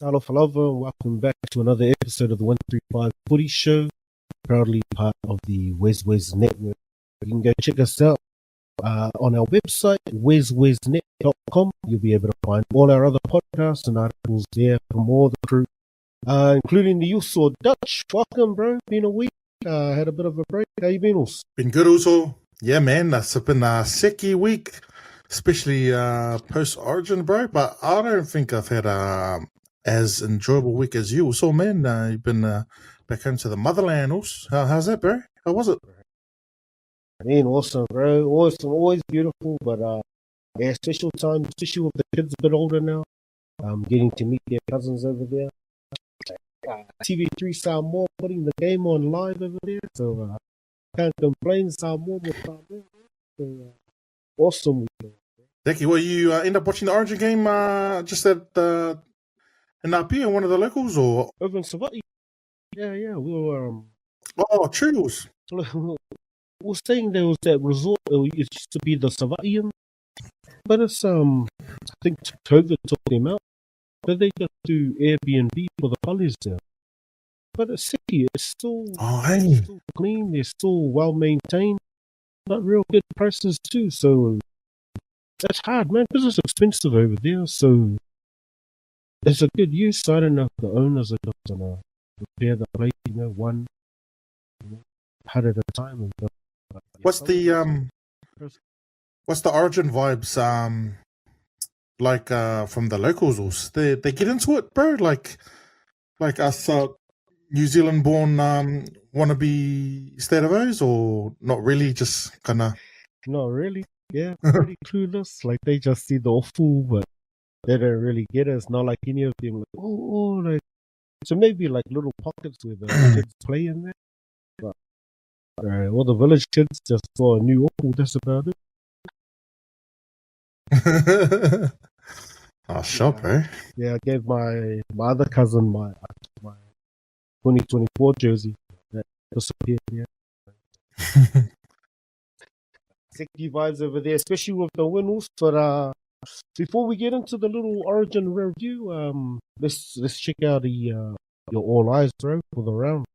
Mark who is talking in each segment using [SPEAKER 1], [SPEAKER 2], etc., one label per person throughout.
[SPEAKER 1] Hello, Falova. Welcome back to another episode of the 135 Footy Show, proudly part of the WesWes Network. You can go check us out on our website, WesWesNet.com. You'll be able to find all our other podcasts and articles there from all the crew, including the usos Dutch. Welcome, bro. Been a week. Had a bit of a break. How you been, Us?
[SPEAKER 2] Been good also. Yeah, man. It's been a sicky week, especially post-Origin, bro. But I don't think I've had as enjoyable week as you. So, man, you've been back home to the motherland. Also. How's that, bro? How was it?
[SPEAKER 1] Awesome, bro. Always beautiful, but yeah, special time, especially with the kids a bit older now. Getting to meet their cousins over there. TV3 Samoa putting the game on live over there, so can't complain. Samoa with Samoa. So, awesome weekend.
[SPEAKER 2] Becky, well, you end up watching the Origin game just at NRP and one of the locals, or
[SPEAKER 1] over in Savati? Yeah, we were.
[SPEAKER 2] Oh, Choodles.
[SPEAKER 1] We were saying there was that resort. It used to be the Savatian, but it's I think COVID took them out. But they just do Airbnb for the colleges there. But the city is still, still clean. They're still well maintained. Not real good prices too. So that's hard, man, because it's expensive over there. So it's a good use. I don't know if the owners are just gonna repair the place, one part at a time. And
[SPEAKER 2] what's the Origin vibes like from the locals? They get into it, bro. Like us New Zealand born wannabe state of O's, or not really, just kinda
[SPEAKER 1] not really. Yeah, pretty clueless. Like they just see the awful, but they don't really get it. It's not like any of them like so maybe like little pockets where the kids play in there. But all the village kids just saw a new awful, that's about
[SPEAKER 2] it. Oh, sure, bro.
[SPEAKER 1] Yeah, I gave my other cousin my 2024 jersey that disappeared. Yeah. Sicky vibes over there, especially with the win. But before we get into the little Origin review, let's check out your All Eyez, bro, for the round.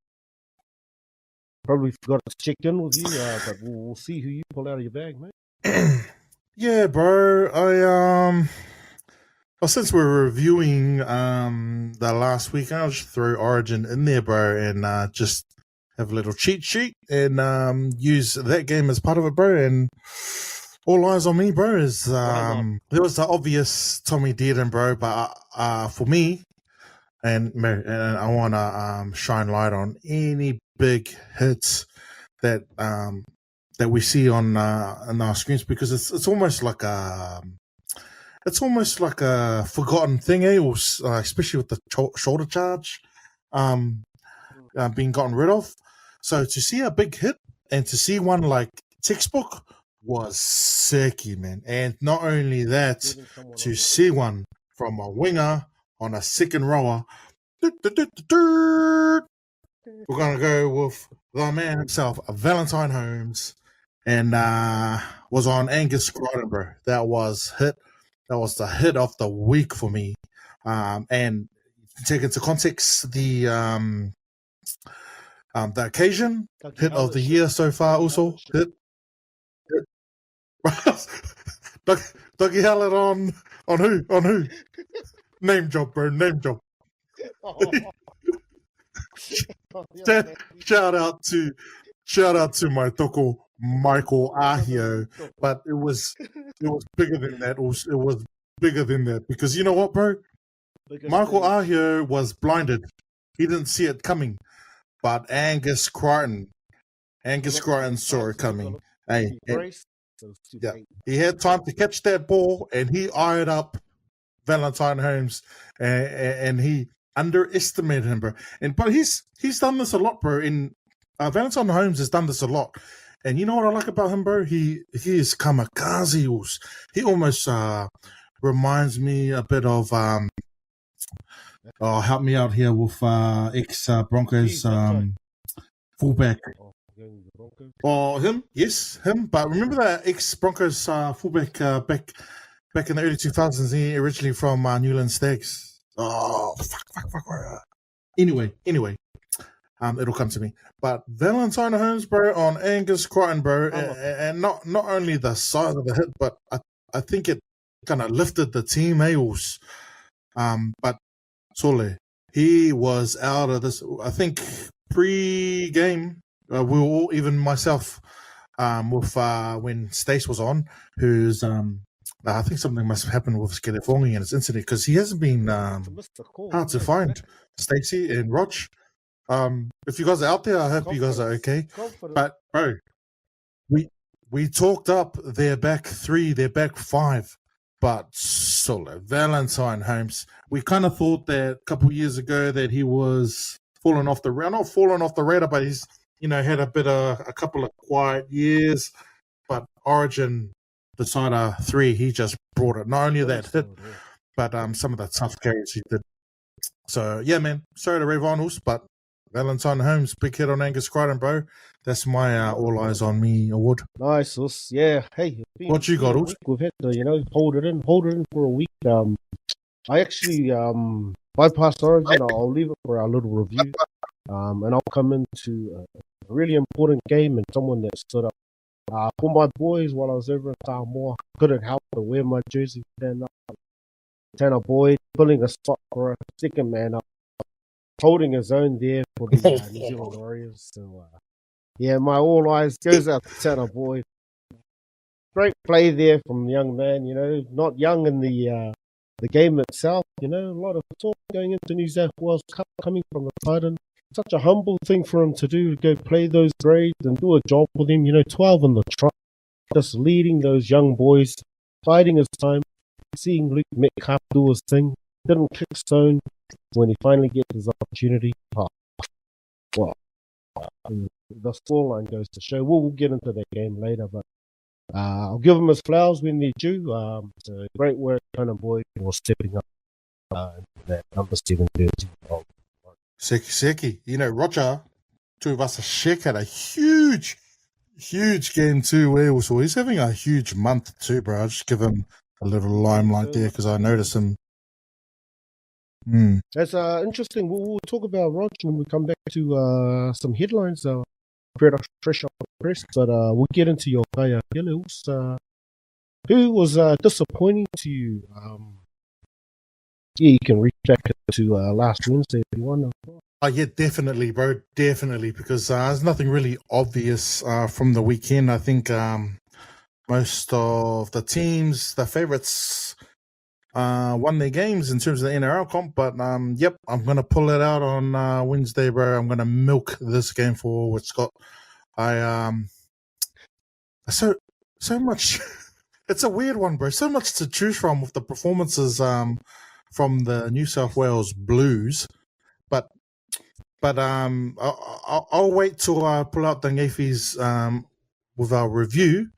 [SPEAKER 1] Probably forgot to check in with you, but we'll see who you pull out of your bag, mate.
[SPEAKER 2] Yeah, bro. Well, since we're reviewing the last week, I'll just throw Origin in there, bro, and just have a little cheat sheet and use that game as part of it, bro. And all eyes on me, bro, is there was the obvious Tommy Dearden, bro, but for me, and I want to shine light on any big hits that we see on our screens, because it's almost like a forgotten thing, or especially with the shoulder charge being gotten rid of. So to see a big hit and to see one like textbook was sicky, man. And not only that, to see one from a winger on a second rower. We're gonna go with the man himself, Valentine Holmes, and was on Angus Crichton, bro. That was the hit of the week for me. And to take into context the occasion, hit of the year so far also. Hit. Dougie Hallett on who? On who? Name drop, bro. Name drop. Shout out to my toko Michael Ahio, but it was bigger than that. It was bigger than that, because you know what, bro? Michael Ahio was blinded. He didn't see it coming, but Angus Crichton saw it coming. Hey, he had time to catch that ball, and he eyed up Valentine Holmes, and he underestimated him, bro. But he's done this a lot, bro. Valentine Holmes has done this a lot. And you know what I like about him, bro? He is kamikaze. He almost reminds me a bit of help me out here with ex Broncos fullback. Him, yes, him. But remember that ex Broncos fullback back in the early 2000s? He originally from Newland Stags. fuck. Anyway, it'll come to me. But Valentine Holmes, bro, on Angus Crichton, bro, and not only the size of the hit, but I think it kind of lifted the team, Eyez. But Sole, he was out of this. I think pre-game, we were all, even myself, with when Stace was on, who's I think something must have happened with Kele and his incident, because he hasn't been hard to find. Stacey and Rog, if you guys are out there, I hope you guys are okay. But bro, we talked up their back three, their back five, but Solo Valentine Holmes, we kind of thought that a couple years ago that he was falling off the radar, not falling off the radar, but he's had a couple of quiet years. But Origin, the Decider 3, he just brought it. Not only that hit, but some of the tough carries he did. So yeah, man. Sorry to Ray Vinyls, but Valentine Holmes, big hit on Angus Crichton, bro. That's my All Eyes on Me award.
[SPEAKER 1] Nice, yeah. Hey,
[SPEAKER 2] what you got?
[SPEAKER 1] We've had to, hold it in for a week. I actually bypassed Origin. I'll leave it for our little review. And I'll come into a really important game and someone that stood up for my boys while I was over in Samoa. Couldn't help but wear my jersey. Tana Boyd pulling a spot for a second man up, holding his own there for the New Zealand Warriors. So, yeah, my all eyes goes out to Tana Boyd. Great play there from the young man, not young in the game itself, a lot of talk going into New South Wales Cup coming from the Titan. Such a humble thing for him to do, to go play those grades and do a job with him, 12 in the truck, just leading those young boys, biding his time, seeing Luke Metcalf do his thing, didn't kick stone when he finally gets his opportunity. Well, the scoreline goes to show. We'll get into that game later, but I'll give him his flowers when they're due. So great work, Tana Boyd, for stepping up that number 7 jersey.
[SPEAKER 2] Seki. Roger Tuivasa-Sheck had a huge game too. So he's having a huge month too, bro. I'll just give him a little limelight there because I noticed him.
[SPEAKER 1] That's interesting. We'll talk about Roger when we come back to some headlines. Fresh off the press, but we'll get into your Kaea. Who was disappointing to you? Yeah, you can reach back to last Wednesday if you want.
[SPEAKER 2] Yeah, definitely, bro. Definitely, because there's nothing really obvious from the weekend. I think most of the teams, the favourites, won their games in terms of the NRL comp. But, yep, I'm going to pull it out on Wednesday, bro. I'm going to milk this game for what Scott. So much. It's a weird one, bro. So much to choose from with the performances from the New South Wales Blues, but I'll wait till I pull out the Ngafis with our review,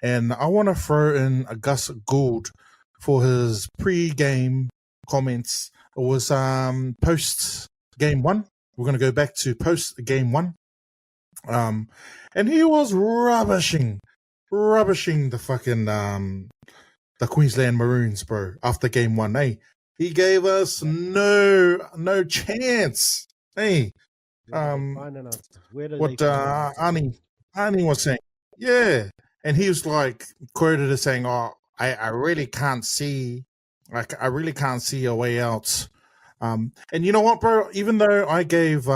[SPEAKER 2] and I want to throw in a Gus Gould for his pre-game comments. It was post game 1. We're going to go back to post game 1, and he was rubbishing the fucking the Queensland Maroons, bro. After game 1, hey. He gave us no chance. Hey, what Ani was saying, yeah, and he was like quoted as saying, "Oh, I really can't see, a way out." And you know what, bro? Even though I gave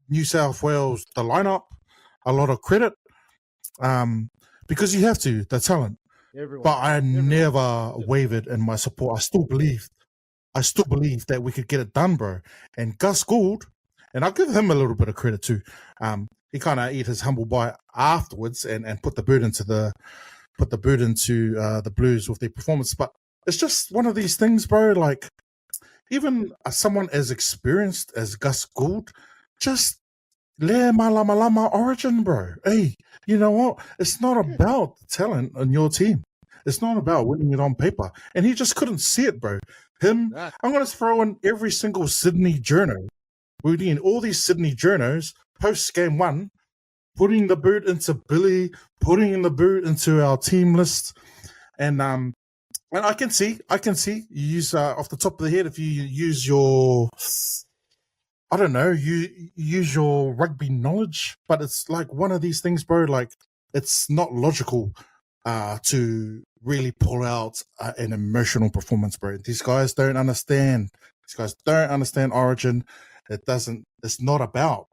[SPEAKER 2] New South Wales the lineup a lot of credit, because you have to, the talent. But I never wavered in my support. I still believe that we could get it done, bro. And Gus Gould, and I'll give him a little bit of credit too. He kind of ate his humble bite afterwards and put the boot into the Blues with their performance. But it's just one of these things, bro. Like even someone as experienced as Gus Gould, just le malama Origin, bro. Hey, you know what? It's not about talent on your team. It's not about winning it on paper. And he just couldn't see it, bro. I'm going to throw in every single Sydney journo. We're doing all these Sydney journos post game 1, putting the boot into Billy, putting in the boot into our team list. And And I can see. You use off the top of the head if you use your, I don't know, you use your rugby knowledge, but it's like one of these things, bro. Like it's not logical to really pull out an emotional performance, bro. These guys don't understand. These guys don't understand Origin. It's not about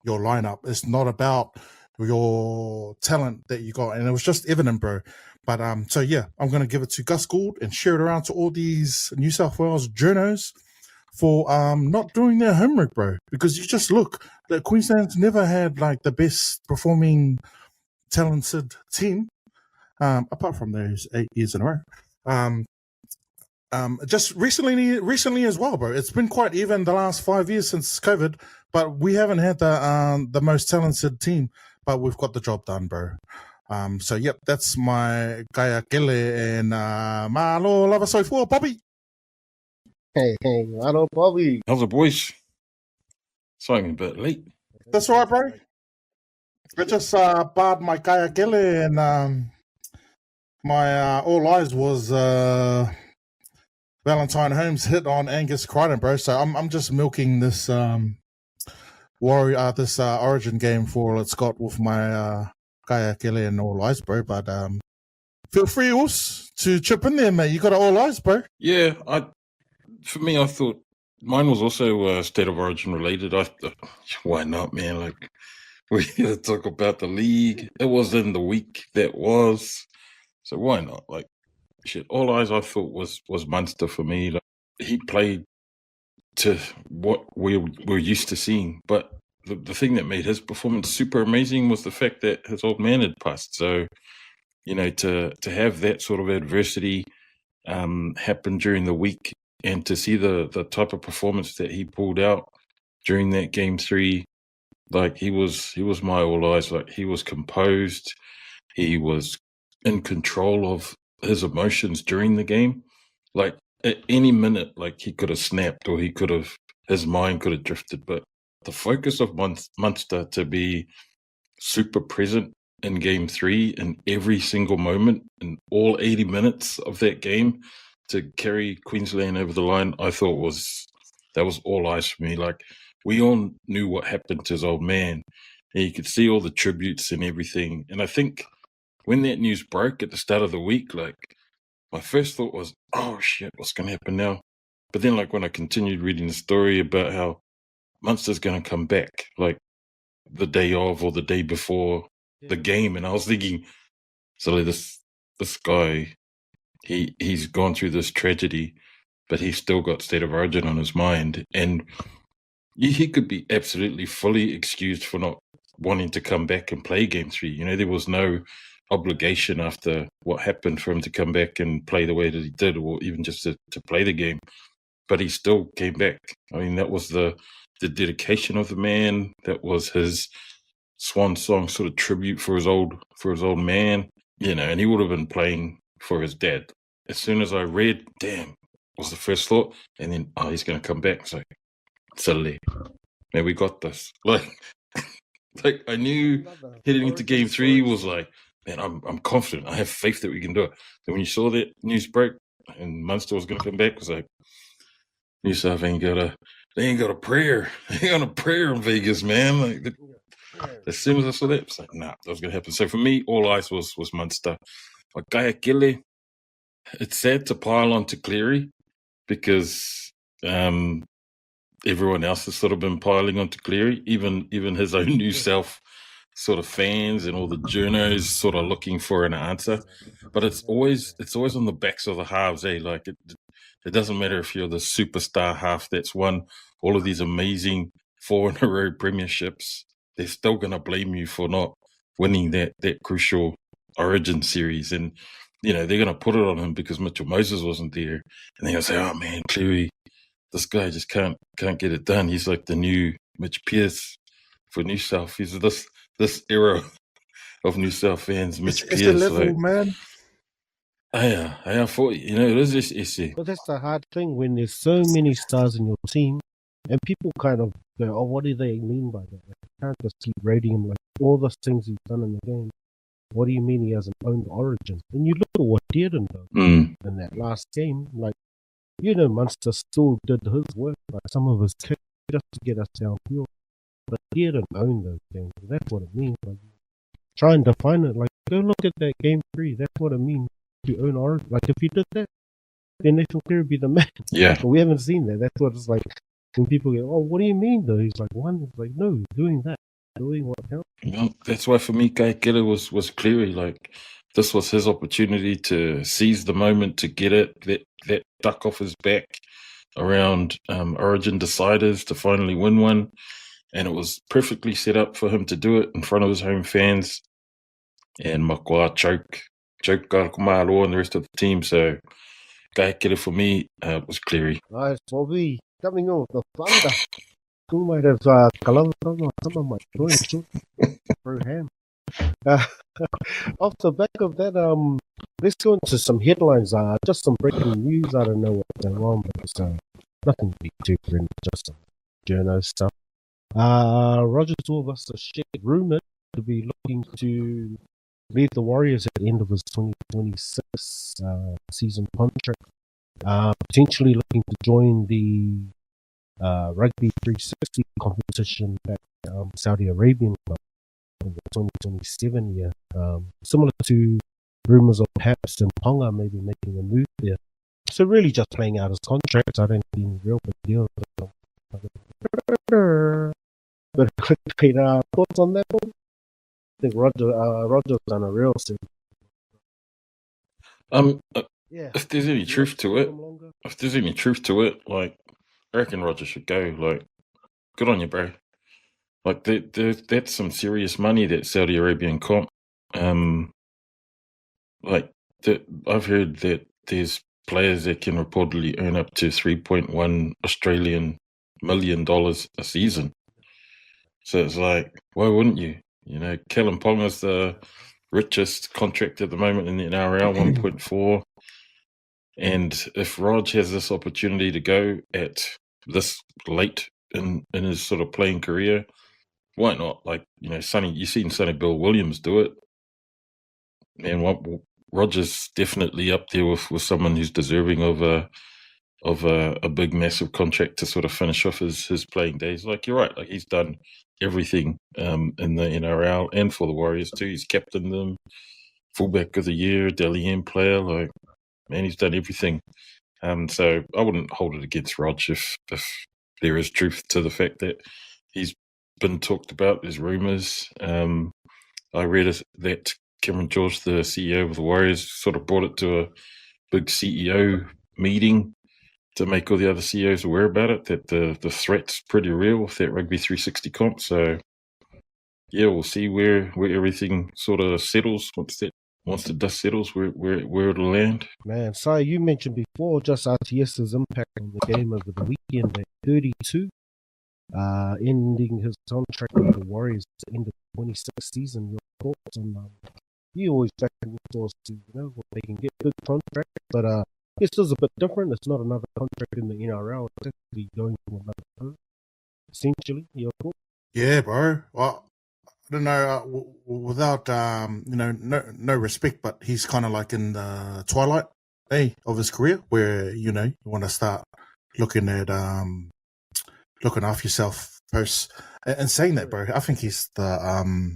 [SPEAKER 2] your lineup. It's not about your talent that you got. And it was just evident, bro. But so yeah, I'm gonna give it to Gus Gould and share it around to all these New South Wales journos for not doing their homework, bro. Because you just look, that Queensland's never had like the best performing talented team, apart from those 8 years in a row. Just recently as well, bro. It's been quite even the last 5 years since COVID, but we haven't had the most talented team, but we've got the job done, bro. So yep, that's my Kaea, Kele, and malo lava so for Bobby.
[SPEAKER 1] Hey, hello, Bobby.
[SPEAKER 3] How's it, boys? Sorry, I'm a bit late.
[SPEAKER 2] That's all right, bro. I just barred my Kaea, Kele, and my All Eyez was Valentine Holmes hit on Angus Crichton, bro. So I'm just milking this Origin game for all it's got with my Kaea, Kele, and All Eyez, bro. But feel free also to chip in there, mate. You got All Eyez, bro.
[SPEAKER 3] Yeah, for me, I thought mine was also State of Origin related. Why not, man? Like, we talk about the league. It was in the week that was, so why not? Like, shit. All Eyez I thought was Munster for me. Like, he played to what we're used to seeing, but the thing that made his performance super amazing was the fact that his old man had passed. So, you know, to have that sort of adversity happen during the week, and to see the type of performance that he pulled out during that game 3, like he was my All Eyez. Like, he was composed, he was in control of his emotions during the game. Like, at any minute, like, he could have snapped, or his mind could have drifted. But the focus of Munster to be super present in game 3 in every single moment, in all 80 minutes of that game, to carry Queensland over the line, I thought that was All Eyez for me. Like, we all knew what happened to his old man, and you could see all the tributes and everything. And I think when that news broke at the start of the week, like, my first thought was, oh shit, what's going to happen now? But then, like, when I continued reading the story about how Munster's going to come back, like, the day of or the day before the game, and I was thinking, so this guy, he's gone through this tragedy, but he's still got State of Origin on his mind, and he could be absolutely fully excused for not wanting to come back and play game 3. You know, there was no obligation after what happened for him to come back and play the way that he did, or even just to play the game. But he still came back. I mean, that was the dedication of the man. That was his swan song sort of tribute for his old man, you know. And he would have been playing for his dad. As soon as I read, damn, was the first thought, and then he's going to come back. So suddenly, man, we got this. Like I knew heading into game 3 was like, man, I'm confident. I have faith that we can do it. And when you saw that news break and Munster was going to come back, it was like, New South ain't got a prayer. They ain't got a prayer in Vegas, man. Like, as soon as I saw that, it's like, nah, that was going to happen. So for me, All Eyez was Munster. Like, Kaea, Kele, it's sad to pile on to Cleary, because everyone else has sort of been piling on to Cleary, even his own New South sort of fans and all the journos sort of looking for an answer. But it's always on the backs of the halves, eh? Like, it doesn't matter if you're the superstar half that's won all of these amazing 4-in-a-row premierships, they're still going to blame you for not winning that crucial Origin series. And, you know, they're going to put it on him because Mitchell Moses wasn't there. And they're going to say, oh man, Cleary, this guy just can't get it done. He's like the new Mitch Pearce for New South. He's this era of New South fans. Mitch Pearce,
[SPEAKER 2] the level,
[SPEAKER 3] like,
[SPEAKER 2] man.
[SPEAKER 3] I thought, you know, it is just issue.
[SPEAKER 1] But that's the hard thing when there's so many stars in your team, and people kind of go, oh, what do they mean by that? Like, you can't just keep rating him like all the things he's done in the game. What do you mean he hasn't owned Origin? And you look at what didn't though.
[SPEAKER 3] Mm.
[SPEAKER 1] In that last game, like, you know, Munster still did his work, like some of his kicks just to get us downfield. But he didn't own those games. That's what it means. Like, try and define it. Like, go look at that game 3. That's what it means to own Origin. Like, if you did that, then Nathan Cleary would be the man.
[SPEAKER 3] Yeah.
[SPEAKER 1] But we haven't seen that. That's what it's like. When people go, oh, what do you mean though? He's like, one. It's like, no, doing that, doing what counts.
[SPEAKER 3] Well, that's why for me, Kele was Cleary. Like, this was his opportunity to seize the moment, to get it, that duck off his back around Origin deciders to finally win one. And it was perfectly set up for him to do it in front of his home fans. And Makwa choke Kumalo and the rest of the team. So, Kele for me was Cleary.
[SPEAKER 1] Nice, Bobby. Coming off the thunder. Who might have Kalam or some of my join too. Through him. Off the back of that, let's go into some headlines. Just some breaking news. I don't know what's going on, but it's nothing to be too grim, just some journo stuff. Roger Tuivasa-Sheck rumoured to be looking to leave the Warriors at the end of his 2026 season contract. Potentially looking to join the Rugby 360 competition at Saudi Arabian club in the 2027 year. Similar to rumours of perhaps Ponga maybe making a move there. So really just playing out his contract. I don't think it's a real big deal. But clickbait thoughts on that one? I think Roger's done a real thing.
[SPEAKER 3] If there's any truth to it, like, I reckon Roger should go. Like, good on you, bro. Like, that's some serious money, that Saudi Arabian comp. Like, I've heard that there's players that can reportedly earn up to $3.1 Australian million a season. So it's like, why wouldn't you? You know, Kellen Ponga's the richest contract at the moment in the NRL, 1.4. And if Rog has this opportunity to go at this late in his sort of playing career, why not? Like, you know, you've seen Sonny Bill Williams do it. And Roger's definitely up there with someone who's deserving of a big, massive contract to sort of finish off his playing days. Like, you're right. Like, he's done everything in the NRL and for the Warriors too. He's captained them, fullback of the year, Dally M player. Like, man, he's done everything. So I wouldn't hold it against Rog if there is truth to the fact that he's been talked about. There's rumours. I read that Cameron George, the CEO of the Warriors, sort of brought it to a big CEO meeting to make all the other CEOs aware about it, that the threat's pretty real with that Rugby 360 comp. So, yeah, we'll see where everything sort of settles once the dust settles, where it'll land.
[SPEAKER 1] Man, sorry, you mentioned before just RTS's impact on the game over the weekend at 32, ending his contract with the Warriors at the end of the 26th season. Your thoughts on you always back in stores to, you know, they can get good contract, but this is a bit different. It's not another contract in the NRL. It's actually going to another club, essentially. Your thoughts?
[SPEAKER 2] Yeah, bro. Well, I don't know, without you know, no respect, but he's kind of like in the twilight of his career, where, you know, you want to start looking at looking after yourself post. And saying that, bro, I think he's the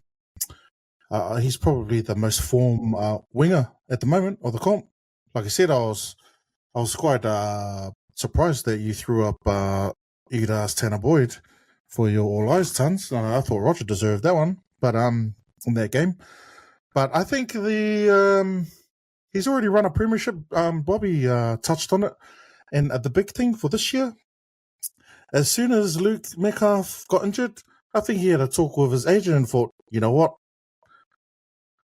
[SPEAKER 2] he's probably the most form winger at the moment of the comp. Like I said, I was quite surprised that you threw up Eyez Tanner Boyd for your All Eyes tons. I thought Roger deserved that one, but in that game. But I think he's already run a premiership. Bobby touched on it, and the big thing for this year, as soon as Luke Metcalf got injured, I think he had a talk with his agent and thought, you know what,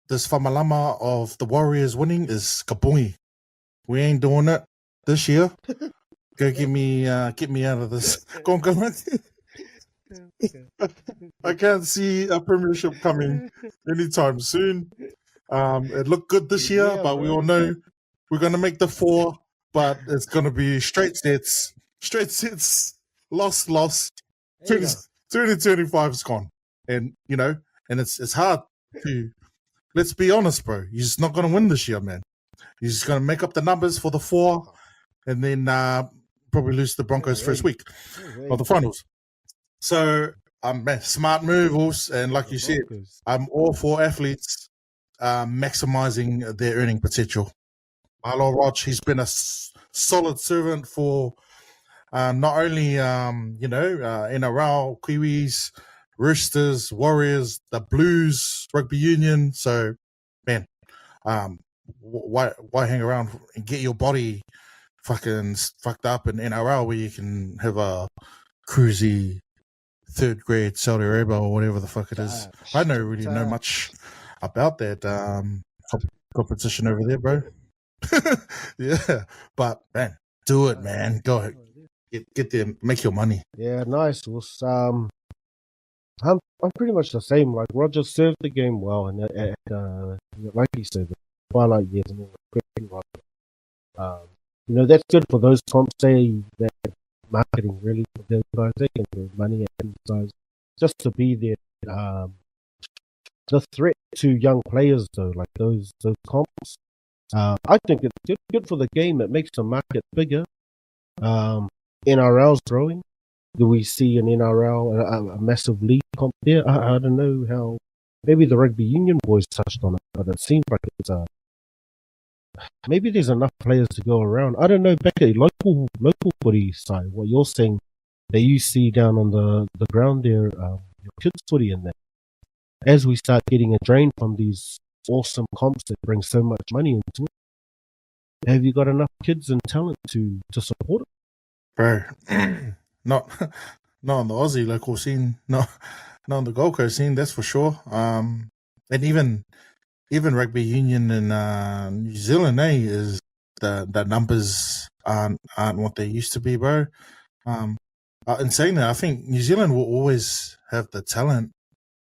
[SPEAKER 2] this whamalama of the Warriors winning is kabooey. We ain't doing it this year. Go get me out of this. Go on. I can't see a premiership coming anytime soon. It looked good this year, but we all know we're going to make the 4, but it's going to be straight sets. Lost. 2025 is gone. And, you know, and it's hard to, let's be honest, bro. You're just not going to win this year, man. He's going to make up the numbers for the 4 and then probably lose to the Broncos first week of the finals. So, man, smart move, and like you said, I'm all for athletes maximizing their earning potential. Hello, Rog. He's been a solid servant for not only, NRL, Kiwis, Roosters, Warriors, the Blues, Rugby Union. So, man, why hang around and get your body fucking fucked up in NRL where you can have a cruisy third grade Saudi Arabia or whatever the fuck it is. I don't really know much about that competition over there, bro. Yeah, but man, do it, man. Go get there, make your money.
[SPEAKER 1] Yeah, nice. I'm pretty much the same. Like Roger served the game well, and like he said, the twilight years and all that. That's good for those comps. Say that marketing really for those guys. They can do money at size just to be there. The threat to young players, though, like those comps. I think it's good for the game. It makes the market bigger. NRL's growing. Do we see an NRL, a massive league comp there? I don't know how. Maybe the rugby union boys touched on it, but it seems like it's maybe there's enough players to go around. I don't know. Back at local footy side, what you're saying that you see down on the ground there, your kids footy and that. As we start getting a drain from these awesome comps that bring so much money into it, have you got enough kids and talent to support it?
[SPEAKER 2] Bro, not on the Aussie local scene, not on the Gold Coast scene, that's for sure. And even rugby union in New Zealand, is the numbers aren't what they used to be, bro. In saying that, I think New Zealand will always have the talent,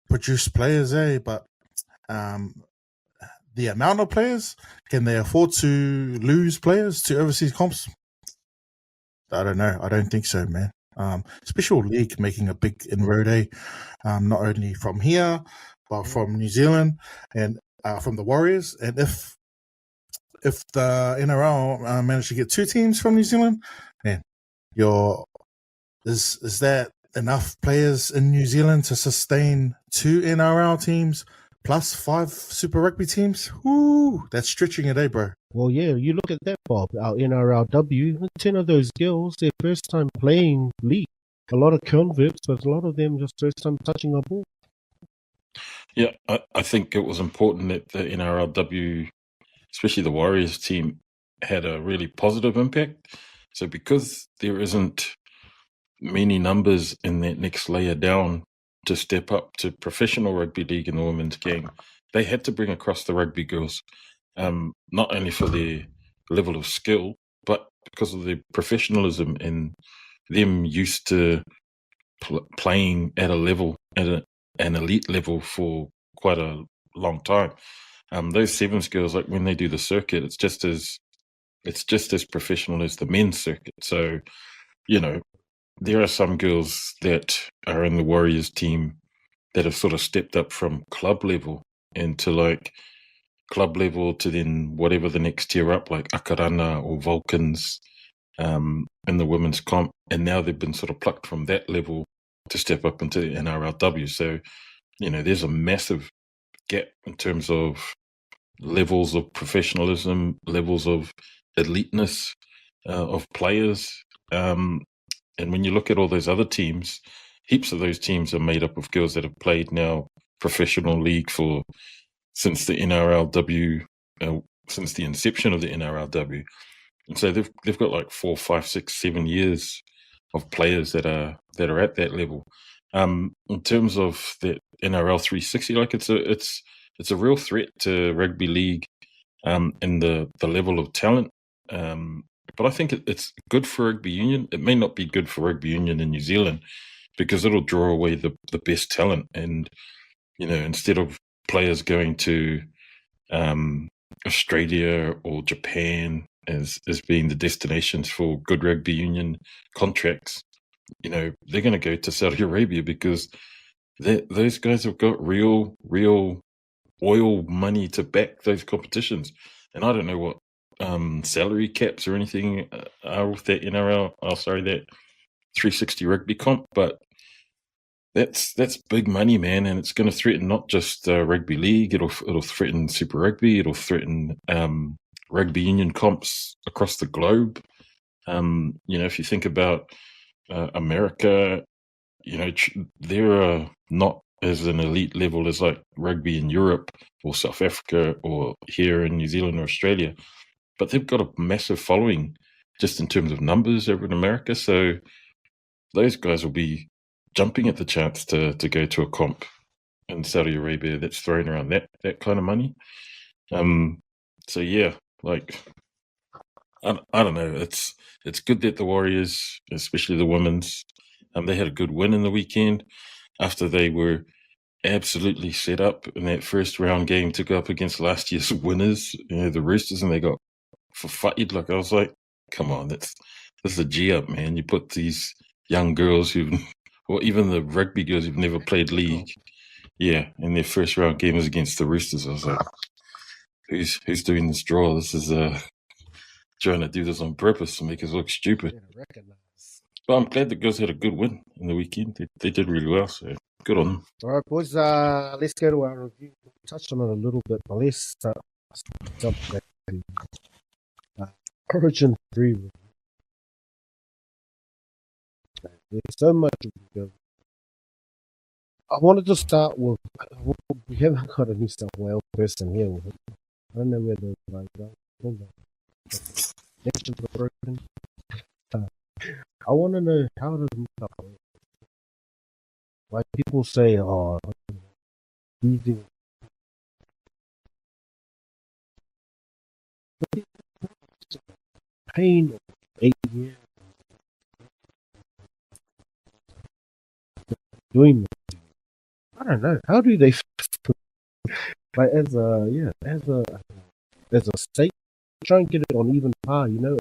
[SPEAKER 2] produce players, but the amount of players, can they afford to lose players to overseas comps? I don't know. I don't think so, man. Special league making a big inroad, not only from here, but from New Zealand and from the Warriors. And if the NRL manage to get 2 teams from New Zealand, man, is that enough players in New Zealand to sustain 2 NRL teams plus 5 Super Rugby teams? Woo, that's stretching it, bro.
[SPEAKER 1] Well, yeah, you look at that, Bob. Our NRLW, 10 of those girls, their first time playing league. A lot of converts, but a lot of them just first time touching a ball.
[SPEAKER 3] Yeah, I think it was important that the NRLW, especially the Warriors team, had a really positive impact. So because there isn't many numbers in that next layer down to step up to professional rugby league in the women's game, they had to bring across the rugby girls, not only for their level of skill, but because of their professionalism and them used to playing at a level, at an elite level for quite a long time. Those sevens girls, like when they do the circuit, it's just as professional as the men's circuit. So, there are some girls that are in the Warriors team that have sort of stepped up from club level into like club level to then whatever the next tier up, like Akarana or Vulcans in the women's comp. And now they've been sort of plucked from that level to step up into the NRLW. So, there's a massive gap in terms of levels of professionalism, levels of eliteness of players. And when you look at all those other teams, heaps of those teams are made up of girls that have played now professional league since the NRLW, since the inception of the NRLW. And so they've got like 4, 5, 6, 7 years of players that are at that level. In terms of the NRL 360, like it's a real threat to rugby league in the level of talent. But I think it's good for rugby union. It may not be good for rugby union in New Zealand because it'll draw away the best talent. And, instead of players going to Australia or Japan as being the destinations for good rugby union contracts, they're going to go to Saudi Arabia because those guys have got real oil money to back those competitions. And I don't know what salary caps or anything are with that NRL. That 360 rugby comp, but that's big money, man, and it's going to threaten not just rugby league. It'll threaten Super Rugby. It'll threaten rugby union comps across the globe. If you think about America, they're not as an elite level as like rugby in Europe or South Africa or here in New Zealand or Australia, but they've got a massive following just in terms of numbers over in America. So those guys will be jumping at the chance to go to a comp in Saudi Arabia that's throwing around that kind of money. So yeah, like I don't know. It's good that the Warriors, especially the women's, they had a good win in the weekend after they were absolutely set up in that first round game to go up against last year's winners, the Roosters, and they got footied. Like I was like, come on, this is a G up, man. You put these young girls or even the rugby girls who've never played league, in their first round game was against the Roosters. I was like, who's doing this draw? This is trying to do this on purpose to make us look stupid. But I'm glad the girls had a good win in the weekend. They did really well, so good on them.
[SPEAKER 1] All right, boys, let's go to our review. We touched on it a little bit, but let's jump back to Origin 3 review. There's so much we can go. I wanted to start with, we haven't got a New South Wales person here. I don't know where those guys are. Nations are broken. I want to know, how does New South Wales, like people say, using pain 8 years doing this. I don't know. How do they like as a state try and get it on even par? It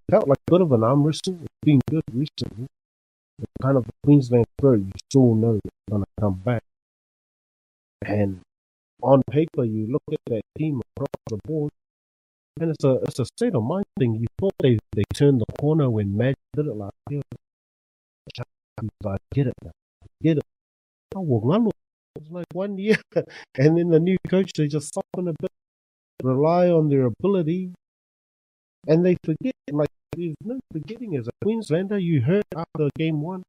[SPEAKER 1] felt like a bit of an arm wrestle. It's been good recently. It's kind of a Queensland throw. You still know it's gonna come back. And on paper, you look at that team across the board, and it's a state of mind thing. You thought they turned the corner when Magic did it last year. I get it now. Get it. Oh, well, it's like 1 year, and then the new coach, they just soften a bit, rely on their ability, and they forget. Like, there's no forgetting. As a Queenslander, you hurt after game 1,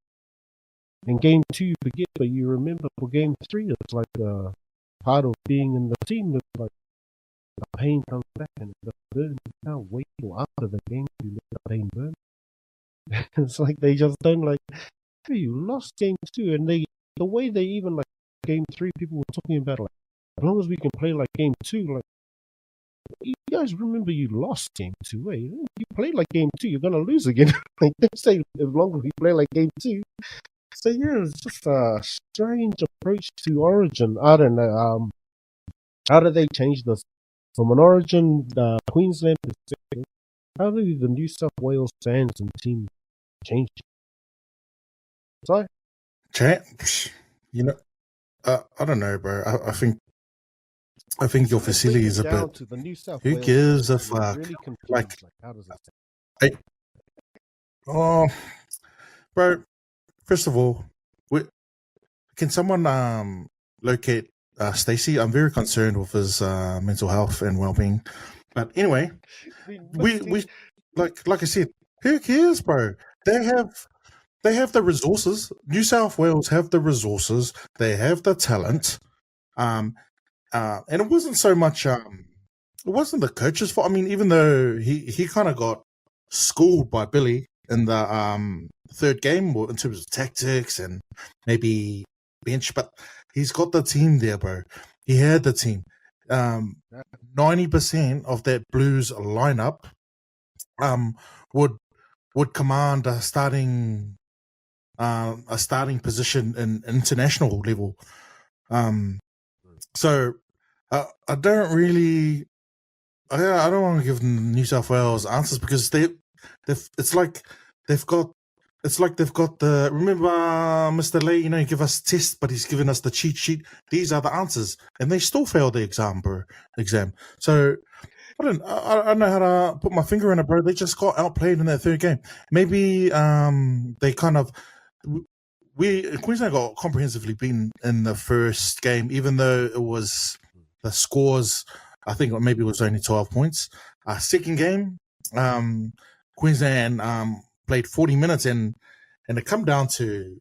[SPEAKER 1] and game 2 you forget, but you remember for game 3. It's like part of being in the team. It's like the pain comes back and the burn. You can't wait till after the game to let the pain burn. It's like they just don't like. Hey, you lost game 2, and the way they even like game 3, people were talking about like, as long as we can play like game 2, like, you guys remember you lost game 2, eh? You play like game 2, you're gonna lose again. Like they say, as long as we play like game 2. So yeah, it's just a strange approach to Origin. I don't know. How do they change this from an Origin Queensland perspective? How do the New South Wales fans and team change it? Sorry?
[SPEAKER 2] I don't know, bro. I think your facility is a bit. Who gives a fuck?
[SPEAKER 1] Really
[SPEAKER 2] like,
[SPEAKER 1] how does that sound?
[SPEAKER 2] Bro. First of all, can someone locate Stacey? I'm very concerned with his mental health and well-being. But anyway, we like I said, who cares, bro? They have the resources. New South Wales have the resources. They have the talent. And it wasn't so much. It wasn't the coach's fault. I mean, even though he kind of got schooled by Billy in the third game in terms of tactics and maybe bench, but he's got the team there, bro. He had the team. 90% of that Blues lineup would command a starting position in international level. So I don't really. I don't want to give New South Wales answers because it's like they've got the, remember Mr. Lee, he give us tests, but he's given us the cheat sheet. These are the answers, and they still failed the exam. So I don't know how to put my finger on it, bro. They just got outplayed in that third game. Maybe they kind of Queensland got comprehensively beaten in the first game, even though it was the scores. I think maybe it was only 12 points. Second game, Queensland played 40 minutes and it come down to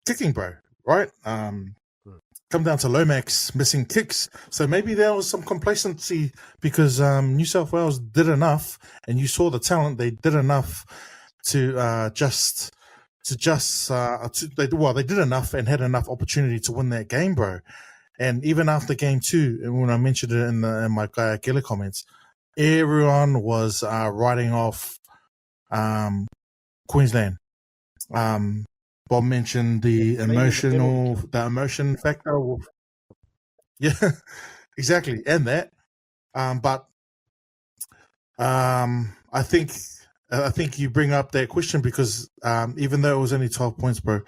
[SPEAKER 2] kicking, bro. Right? Come down to Lomax missing kicks. So maybe there was some complacency because New South Wales did enough, and you saw the talent. They did enough to they did enough and had enough opportunity to win that game, bro. And even after game 2, and when I mentioned it in my Kele comments, everyone was writing off Queensland. Bob mentioned the emotion factor. Yeah, exactly, and that. But I think you bring up that question because even though it was only 12 points, bro,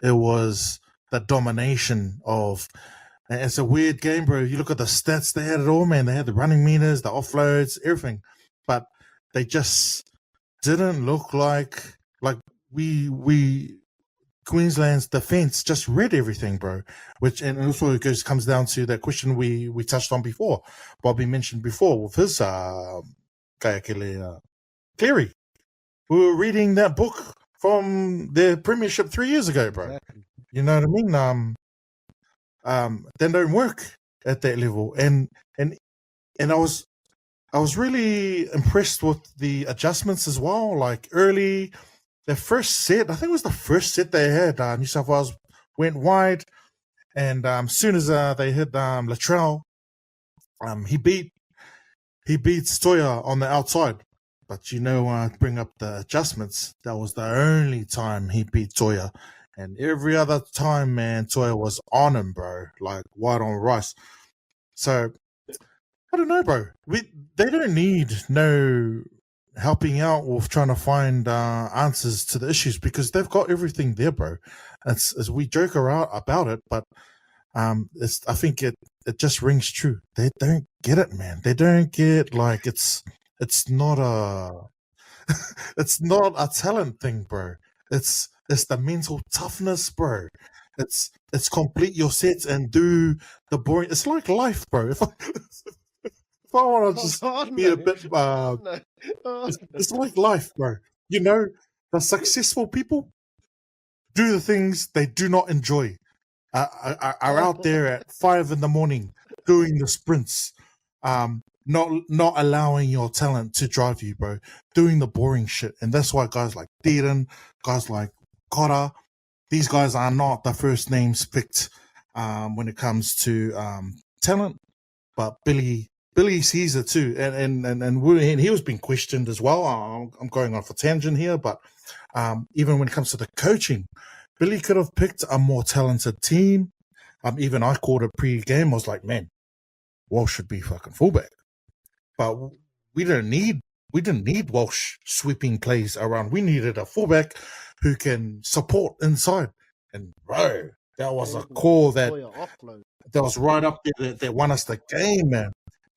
[SPEAKER 2] it was the domination of. And it's a weird game, bro. You look at the stats; they had it all, man. They had the running meters, the offloads, everything, but they just didn't look like we. Queensland's defense just read everything, bro. And also it comes down to that question we touched on before. Bobby mentioned before with his Kaea Cleary. We were reading that book from the Premiership 3 years ago, bro. Exactly. You know what I mean? They don't work at that level, and I was really impressed with the adjustments as well. Like early. Their first set, I think it was the first set they had. New South Wales went wide, and as soon as they hit Latrell, he beats Toya on the outside. But bring up the adjustments. That was the only time he beat Toya, and every other time, man, Toya was on him, bro, like white on rice. So I don't know, bro. They don't need no helping out with trying to find answers to the issues because they've got everything there, bro. As we joke around about it, but I think it just rings true. They don't get it, man. They don't get it's not a it's not a talent thing, bro. It's the mental toughness, bro. It's complete your sets and do the boring. It's like life, bro. If I want to just be a bit, it's like life, bro. The successful people do the things they do not enjoy. Are out there at 5 a.m. doing the sprints, not allowing your talent to drive you, bro. Doing the boring shit, and that's why guys like Deaton, guys like Cotter, these guys are not the first names picked when it comes to talent, but Billy sees it too, and he was being questioned as well. I'm going off a tangent here, but even when it comes to the coaching, Billy could have picked a more talented team. Even I called it pre-game. I was like, man, Walsh should be fucking fullback, but we didn't need Walsh sweeping plays around. We needed a fullback who can support inside. And bro, that was a call that was right up there that won us the game, man.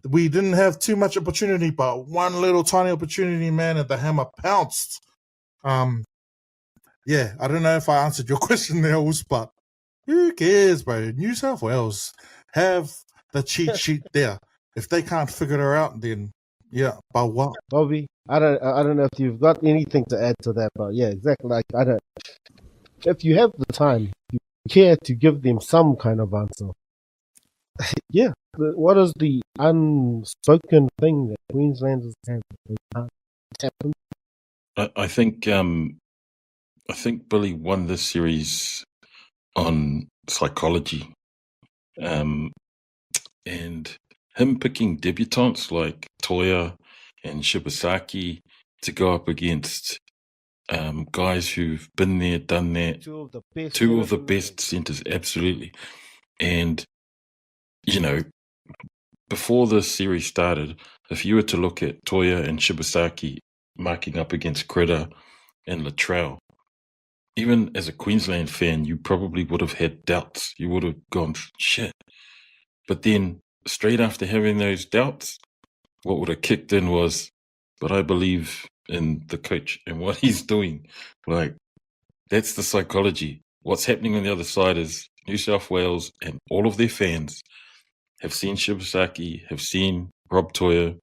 [SPEAKER 2] We didn't have too much opportunity, but one little tiny opportunity, man, and the hammer pounced. Yeah, I don't know if I answered your question there, but who cares, bro? New South Wales have the cheat sheet there. If they can't figure it out, then yeah, but what?
[SPEAKER 1] Bobby, I don't know if you've got anything to add to that, but yeah, exactly. Like if you have the time, you care to give them some kind of answer. Yeah, what is the unspoken thing that Queenslanders have?
[SPEAKER 3] I think Billy won this series on psychology, and him picking debutants like Toya and Shibasaki to go up against guys who've been there, done that. Two of the best centers, absolutely. And before the series started, if you were to look at Toya and Shibasaki marking up against Critter and Latrell, even as a Queensland fan, you probably would have had doubts. You would have gone, shit. But then, straight after having those doubts, what would have kicked in was, but I believe in the coach and what he's doing. Like, that's the psychology. What's happening on the other side is New South Wales and all of their fans have seen Shibasaki, have seen Rob Toya,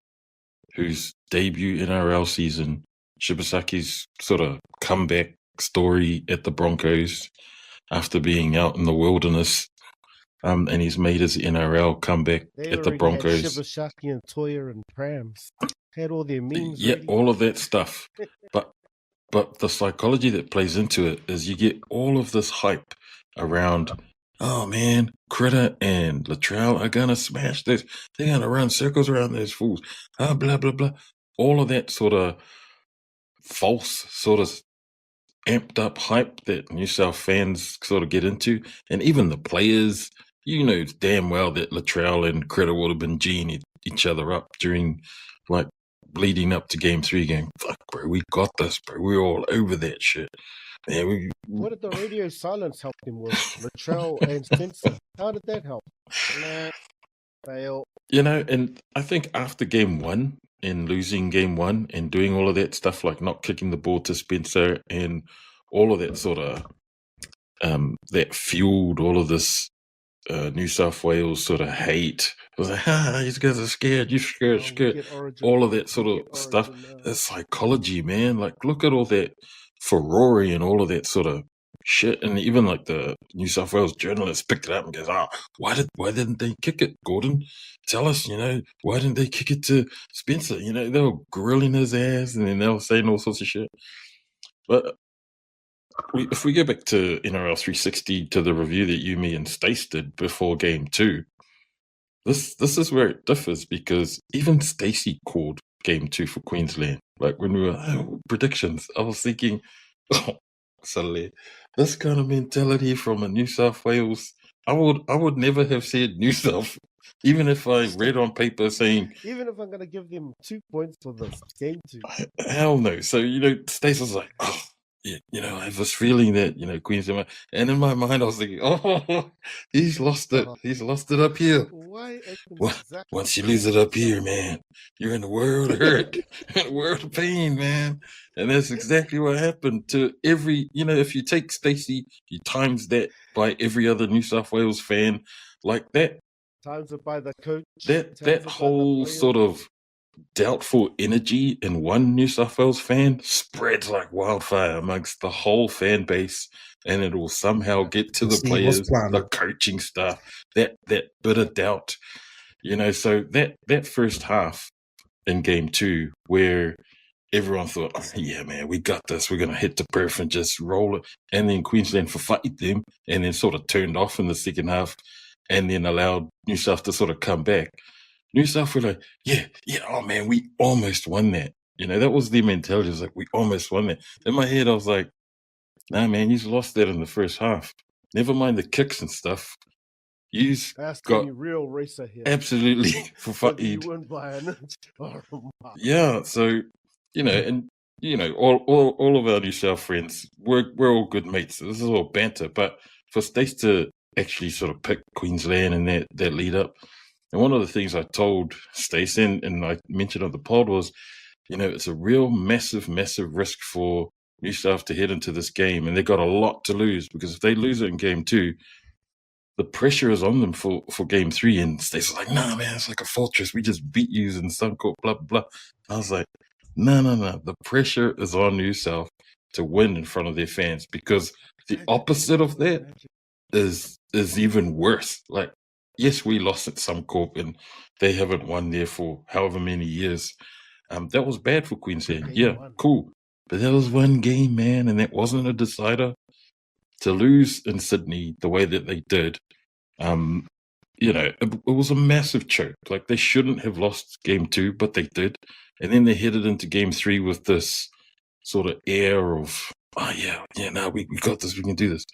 [SPEAKER 3] whose debut NRL season, Shibasaki's sort of comeback story at the Broncos after being out in the wilderness, and he's made his NRL comeback at the Broncos.
[SPEAKER 1] Had Shibasaki and Toya and Prams had all their memes.
[SPEAKER 3] Yeah,
[SPEAKER 1] ready.
[SPEAKER 3] all of that stuff. But the psychology that plays into it is you get all of this hype around, oh man, Critter and Latrell are gonna smash this. They're gonna run circles around those fools. Blah blah blah. All of that sort of false, sort of amped up hype that New South fans sort of get into, and even the players, you know damn well that Latrell and Critter would have been G'ing each other up during, like, leading up to Game 3, going, fuck, bro, we got this, bro. We're all over that shit. Man,
[SPEAKER 1] what did the radio silence help him with? Latrell and Spencer. How did that help? Nah, fail.
[SPEAKER 3] You know, and I think after Game 1 and losing Game 1 and doing all of that stuff, like not kicking the ball to Spencer and all of that sort of, that fueled all of this New South Wales sort of hate. It was like, these guys are scared, you're scared. All of that sort of stuff. It's psychology, man. Like, look at all that furore and all of that sort of shit. And even like the New South Wales journalists picked it up and goes, why didn't they kick it, Gordon? Tell us, why didn't they kick it to Spencer? They were grilling his ass and then they were saying all sorts of shit. But if we go back to NRL 360 to the review that you, me, and Stace did before Game 2, this is where it differs, because even Stacey called Game 2 for Queensland. Like, when we were predictions, I was thinking, suddenly, this kind of mentality from a New South Wales, I would never have said New South, even if I read on paper saying,
[SPEAKER 1] even if I'm going to give them 2 points for this Game 2.
[SPEAKER 3] Hell no. So, Stace was like, yeah, I have this feeling that, Queensland, and in my mind I was thinking, he's lost it. He's lost it up here.
[SPEAKER 1] Why?
[SPEAKER 3] Once you lose it up here, man, you're in the world of hurt, in the world of pain, man. And that's exactly what happened to every, if you take Stacey, you times that by every other New South Wales fan, like that.
[SPEAKER 1] Times it by the coach.
[SPEAKER 3] That whole sort of doubtful energy in one New South Wales fan spreads like wildfire amongst the whole fan base, and it will somehow get to the players, the coaching staff, that bit of doubt. So that first half in Game 2, where everyone thought, yeah, man, we got this, we're going to hit the perf and just roll it, and then Queensland fight them, and then sort of turned off in the second half, and then allowed New South to sort of come back. New South were like, yeah, oh man, we almost won that. That was their mentality. It was like, we almost won that. In my head, I was like, nah, man, you've lost that in the first half. Never mind the kicks and stuff. You've got
[SPEAKER 1] real racer here.
[SPEAKER 3] Absolutely.
[SPEAKER 1] You win by an inch.
[SPEAKER 3] Yeah, so, and, all of our New South friends, we're all good mates. So this is all banter. But for Stace to actually sort of pick Queensland and that lead up, and one of the things I told Stacey and I mentioned on the pod was, it's a real massive, massive risk for New South to head into this game. And they've got a lot to lose, because if they lose it in Game 2, the pressure is on them for Game 3. And Stacey's like, nah, man, it's like a fortress. We just beat you in Suncorp, blah, blah, blah. I was like, no. The pressure is on New South to win in front of their fans, because the opposite of that is even worse. Like, yes, we lost at Suncorp and they haven't won there for however many years. That was bad for Queensland. Yeah, cool. But that was one game, man, and that wasn't a decider. To lose in Sydney the way that they did, it was a massive choke. Like, they shouldn't have lost Game 2, but they did. And then they headed into Game 3 with this sort of air of, we got this, we can do this.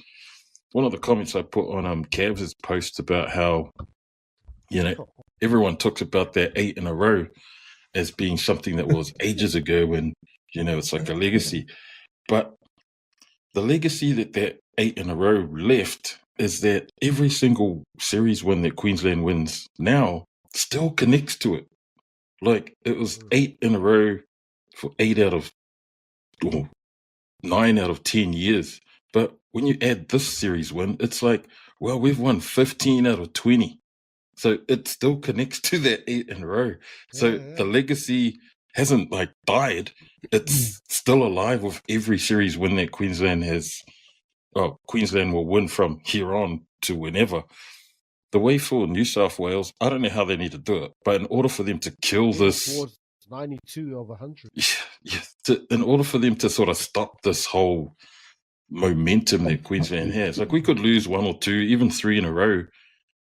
[SPEAKER 3] One of the comments I put on Cavs' post about how, everyone talks about that 8 in a row as being something that was ages ago, and, it's like a legacy. But the legacy that 8 in a row left is that every single series win that Queensland wins now still connects to it. Like, it was 8 in a row for 9 out of 10 years. But when you add this series win, it's like, well, we've won 15 out of 20. So it still connects to that 8 in a row. So the legacy hasn't like died. It's still alive with every series win that Queensland has. Oh, Queensland will win from here on to whenever. The way for New South Wales, I don't know how they need to do it, but in order for them to kill this,
[SPEAKER 1] 92 of 100.
[SPEAKER 3] In order for them to sort of stop this whole momentum that Queensland has, like we could lose 1 or 2, even 3 in a row,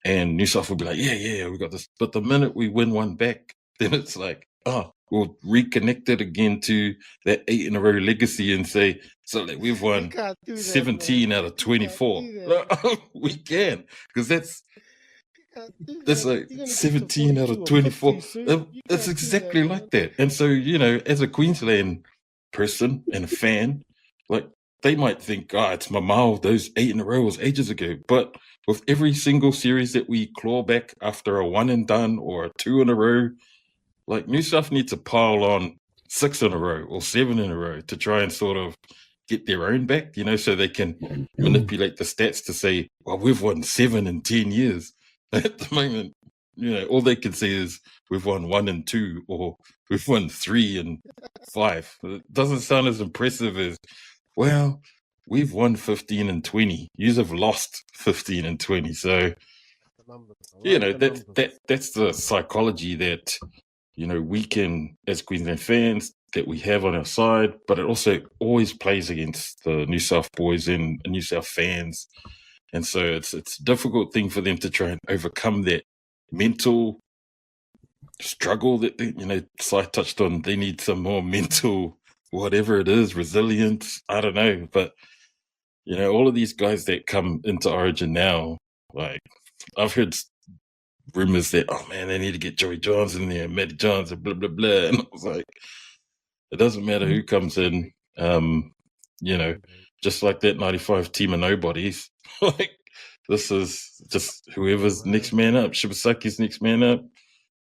[SPEAKER 3] and New South will be like, yeah, we got this. But the minute we win one back, then it's like, we'll reconnect it again to that 8 in a row legacy and say, so like we've won 17 out of 24. We can, because that's like 17 out of 24. It's exactly like that. And so, as a Queensland person and a fan, like they might think, it's Mamau, those 8 in a row was ages ago. But with every single series that we claw back after a 1 and done or a 2 in a row, like New South need to pile on 6 in a row or 7 in a row to try and sort of get their own back, so they can manipulate the stats to say, well, we've won 7 in 10 years. At the moment, all they can say is we've won 1 and 2 or we've won 3 and 5. It doesn't sound as impressive as, well, we've won 15 and 20. Yous have lost 15 and 20. So, that's the psychology that, we can, as Queensland fans, that we have on our side, but it also always plays against the New South boys and New South fans. And so it's a difficult thing for them to try and overcome that mental struggle that, Sai touched on. They need some more mental, whatever it is, resilience. I don't know. But, all of these guys that come into Origin now, like I've heard rumors that, oh man, they need to get Joey Johns in there, Matty Johns and blah, blah, blah. And I was like, it doesn't matter who comes in, just like that 95 team of nobodies. Like, this is just whoever's next man up. Shibasaki's next man up.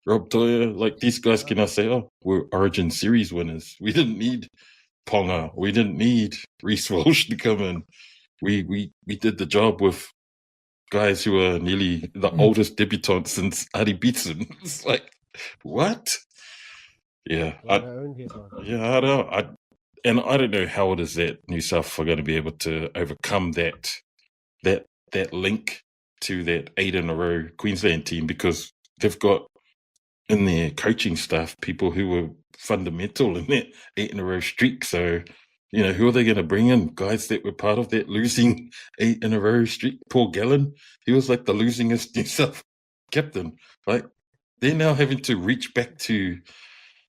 [SPEAKER 3] Rob Toya. Like, these guys can now say, we're Origin Series winners. We didn't need Ponga. We didn't need Reece Walsh to come in. We did the job with guys who are nearly the oldest debutants since Adi Beatson. It's like, what? Yeah. I don't know. I don't know how it is that New South are going to be able to overcome that link to that 8 in a row Queensland team, because they've got in their coaching staff people who were fundamental in that 8 in a row streak. So, who are they going to bring in? Guys that were part of that losing 8 in a row streak. Paul Gallen, he was like the losingest New South captain. Like, they're now having to reach back to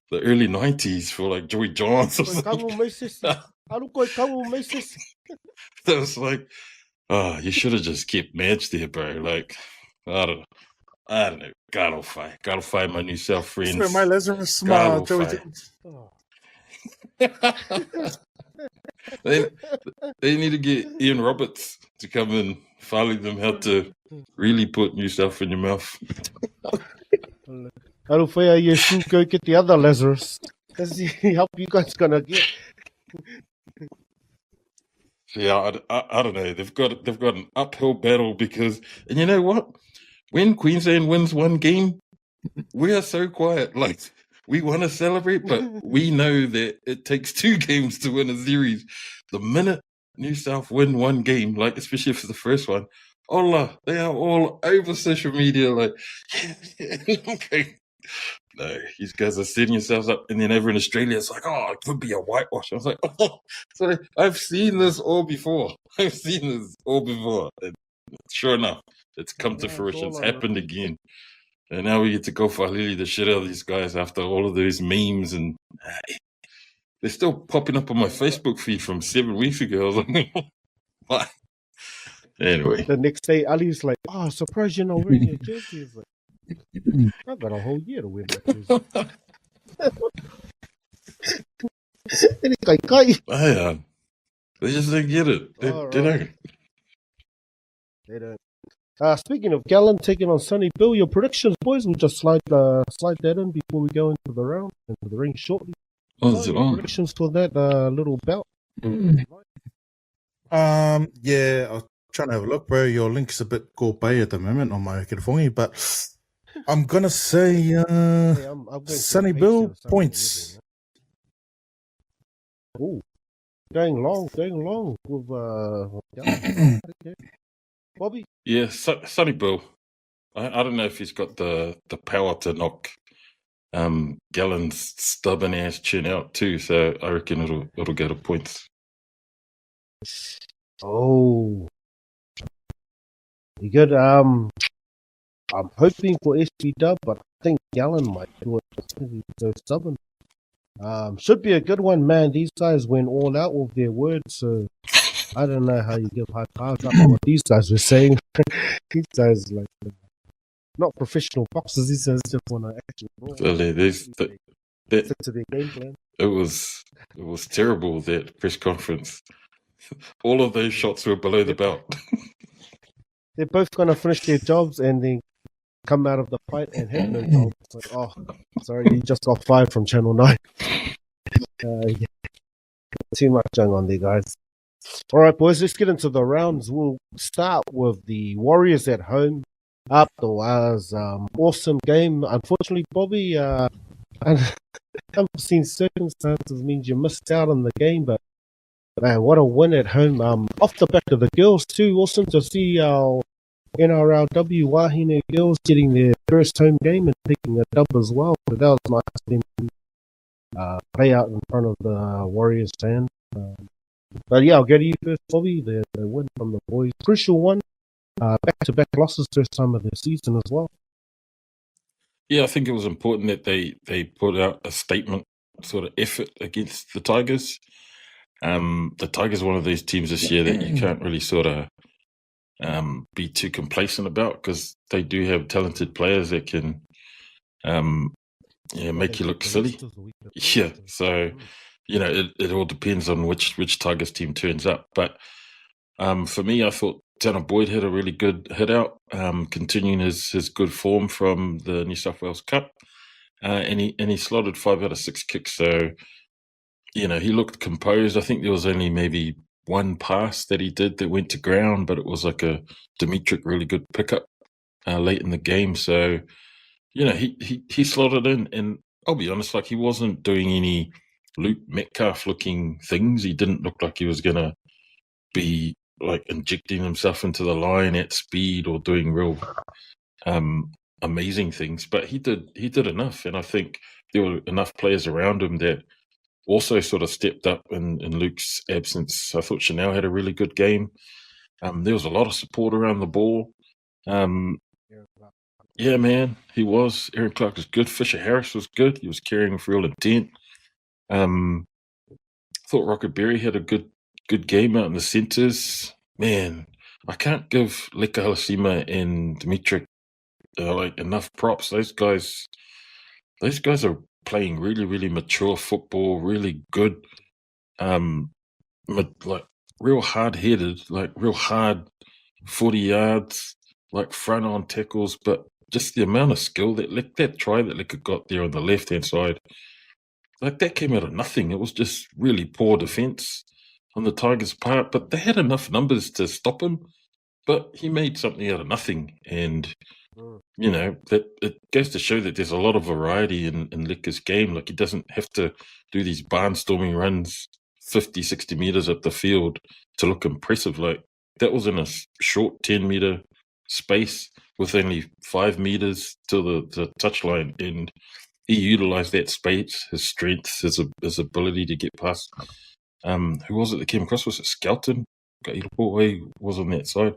[SPEAKER 3] the early 90s for like Joey Johns or something. That was like, you should have just kept Madge there, bro. Like, I don't know. Gotta fight my New South friends.
[SPEAKER 2] My Lazarus smile, Joey Johns.
[SPEAKER 3] They need to get Ian Roberts to come and follow them how to really put New South in your mouth.
[SPEAKER 1] I don't feel you should go get the other Lazarus. Because he help you guys gonna get.
[SPEAKER 3] Yeah, I don't know. They've got an uphill battle because, and you know what? When Queensland wins one game, we are so quiet. Like, we want to celebrate, but we know that it takes 2 games to win a series. The minute New South win one game, like especially if it's the first one, they are all over social media. Like, okay. No, these guys are setting yourselves up, and then over in Australia, it's like, it could be a whitewash. I was like, sorry, I've seen this all before. And sure enough, it's come to fruition. It's happened again. And now we get to go for Lily the shit out of these guys after all of those memes, and they're still popping up on my Facebook feed from 7 weeks ago. I was like, what? Anyway.
[SPEAKER 1] The next day, Ali's like, surprised you're not wearing your jersey. Like, I've got a whole year to wear that jersey.
[SPEAKER 3] They just don't get it. They don't.
[SPEAKER 1] They don't. Speaking of Gallen taking on Sonny Bill, your predictions, boys. We'll just slide that in before we go into the round, into the ring shortly.
[SPEAKER 3] Oh, is it on?
[SPEAKER 1] Predictions for that little bout.
[SPEAKER 2] Yeah, I was trying to have a look, bro. Your link's a bit gourmet at the moment on my Kirifongi, but I'm gonna say
[SPEAKER 1] I'm going
[SPEAKER 2] Sonny Bill points.
[SPEAKER 1] Oh, going long with Gallen. Okay. Bobby?
[SPEAKER 3] Yeah, Sonny Bill. I don't know if he's got the power to knock Gallen's stubborn ass chin out too. So I reckon it'll go to points.
[SPEAKER 1] Oh, you good. I'm hoping for SB Dub, but I think Gallen might do it. He's so stubborn. Should be a good one, man. These guys went all out with their words, so I don't know how you give high fives up on what these guys were saying. These guys like not professional boxers. These guys just want to actually brawl.
[SPEAKER 3] So
[SPEAKER 1] Stick to their game plan.
[SPEAKER 3] It was terrible, that press conference. All of those shots were below the belt.
[SPEAKER 1] They're both gonna finish their jobs and then come out of the fight and have no jobs. Like, oh, sorry, you just got fired from Channel 9. Yeah. Too much going on there, guys. All right, boys, let's get into the rounds. We'll start with the Warriors at home. Up the wires. Awesome game. Unfortunately, Bobby, unforeseen circumstances means you missed out on the game, but man, what a win at home. Off the back of the girls too. Awesome to see our NRLW Wahine girls getting their first home game and taking a dub as well. So that was nice for them to play out in front of the Warriors fans. But yeah, I'll go to you first, Bobby. The win from the boys. Crucial one. Back-to-back losses first time of the season as well.
[SPEAKER 3] Yeah, I think it was important that they put out a statement sort of effort against the Tigers. The Tigers are one of those teams this year that you can't really sort of be too complacent about, because they do have talented players that can make you look silly. Yeah, so it all depends on which Tigers team turns up. But for me, I thought Tanner Boyd had a really good hit out, continuing his good form from the New South Wales Cup, and he slotted 5 out of 6 kicks. So he looked composed. I think there was only maybe one pass that he did that went to ground, but it was like a Dimitri really good pickup late in the game. So he slotted in, and I'll be honest, like, he wasn't doing any Luke Metcalf looking things. He didn't look like he was gonna be like injecting himself into the line at speed or doing real amazing things, but he did enough, and I think there were enough players around him that also sort of stepped up in Luke's absence. I thought Chanel had a really good game. There was a lot of support around the ball. Yeah, man, he was. Aaron Clark was good. Fisher Harris was good. He was carrying with real intent. Thought Rocket Berry had a good game out in the centres. Man, I can't give Leka Halasima and Dimitri enough props. Those guys are playing really, really mature football, really good, like real hard-headed, like real hard 40 yards, like front-on tackles, but just the amount of skill that try that Leka got there on the left-hand side, like that came out of nothing. It was just really poor defence on the Tigers' part, but they had enough numbers to stop him. But he made something out of nothing, and that it goes to show that there's a lot of variety in Leka's game. Like, he doesn't have to do these barnstorming runs 50, 60 meters up the field to look impressive. Like, that was in a short 10-meter space with only 5 meters to the touchline, and he utilized that space, his strength, his ability to get past. Who was it that came across? Was it Skelton? He was on that side.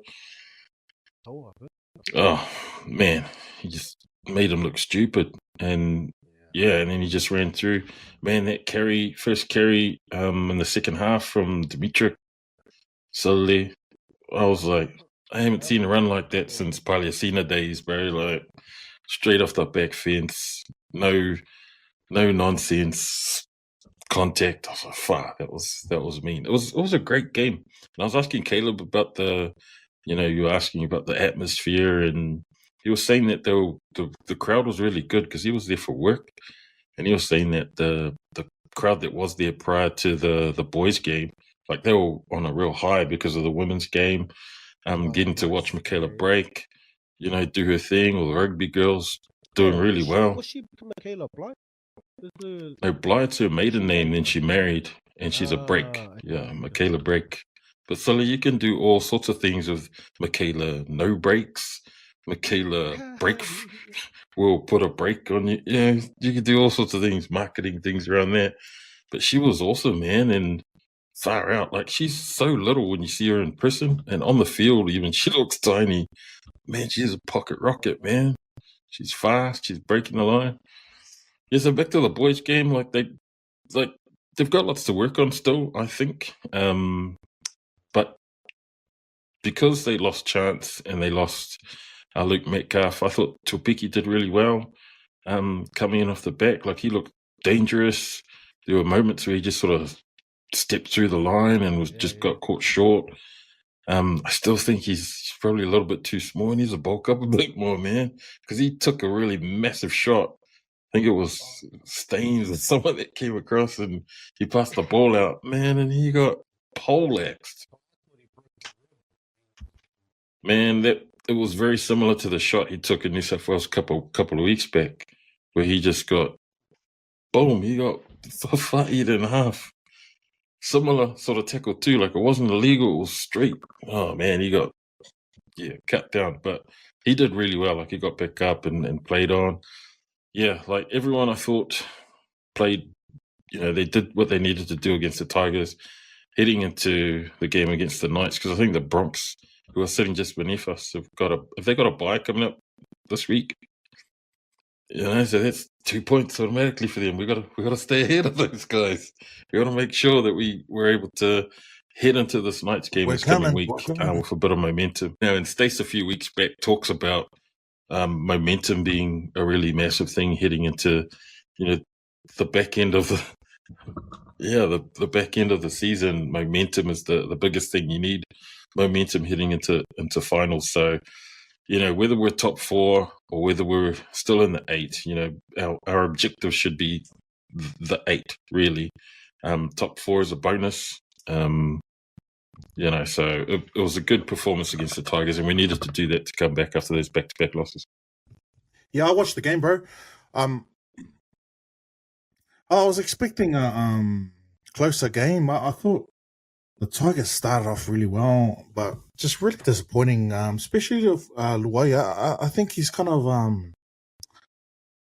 [SPEAKER 3] Oh man, he just made him look stupid, and and then he just ran through. Man, that first carry in the second half from Dimitri Sully, I was like, I haven't seen a run like that since Paliacina days, bro. Like, straight off the back fence, no nonsense contact. I was like, fuck, that was mean. It was a great game. And I was asking Caleb about the you were asking about the atmosphere, and he was saying that the crowd was really good because he was there for work, and he was saying that the crowd that was there prior to the boys' game, like they were on a real high because of the women's game. Getting to watch Michaela break, do her thing, or the rugby girls doing really well.
[SPEAKER 1] Was she Michaela Blythe?
[SPEAKER 3] No, Blythe's her maiden name, then she married, and she's a break. Yeah, Michaela break. But Sully, you can do all sorts of things with Michaela no breaks. Michaela break will put a break on you. Yeah, you can do all sorts of things, marketing things around there. But she was awesome, man, and far out. Like, she's so little when you see her in person, and on the field even, she looks tiny. Man, she's a pocket rocket, man. She's fast. She's breaking the line. Yeah, so back to the boys' game, they've got lots to work on still, I think. But because they lost Chance and they lost Luke Metcalf, I thought Tupiki did really well. Coming in off the back, like, he looked dangerous. There were moments where he just sort of stepped through the line and got caught short. I still think he's probably a little bit too small, and he's to bulk up a bit more, man, because he took a really massive shot. I think it was Staines or someone that came across, and he passed the ball out, man, and he got poleaxed. Man, it was very similar to the shot he took in New South Wales a couple of weeks back, where he just got, boom, he got fired in half. Similar sort of tackle too, like it wasn't illegal, it was straight. Oh man, he got cut down, but he did really well. Like, he got back up and played on. Yeah, like everyone I thought played, they did what they needed to do against the Tigers, heading into the game against the Knights, because I think the Broncos, who are sitting just beneath us, have they got a bye coming up this week. So that's 2 points automatically for them. We got to stay ahead of those guys. We got to make sure that we're able to head into this Knights game this coming week with a bit of momentum. Now, and Stace a few weeks back talks about momentum being a really massive thing heading into, the back end of the back end of the season. Momentum is the biggest thing. You need momentum heading into finals. So, whether we're top 4 or whether we're still in the 8, our objective should be the 8, really. Top 4 is a bonus. So it was a good performance against the Tigers, and we needed to do that to come back after those back-to-back losses.
[SPEAKER 2] Yeah, I watched the game, bro. I was expecting a closer game. I thought the Tigers started off really well, but just really disappointing, especially with Luai. I think he's kind of, I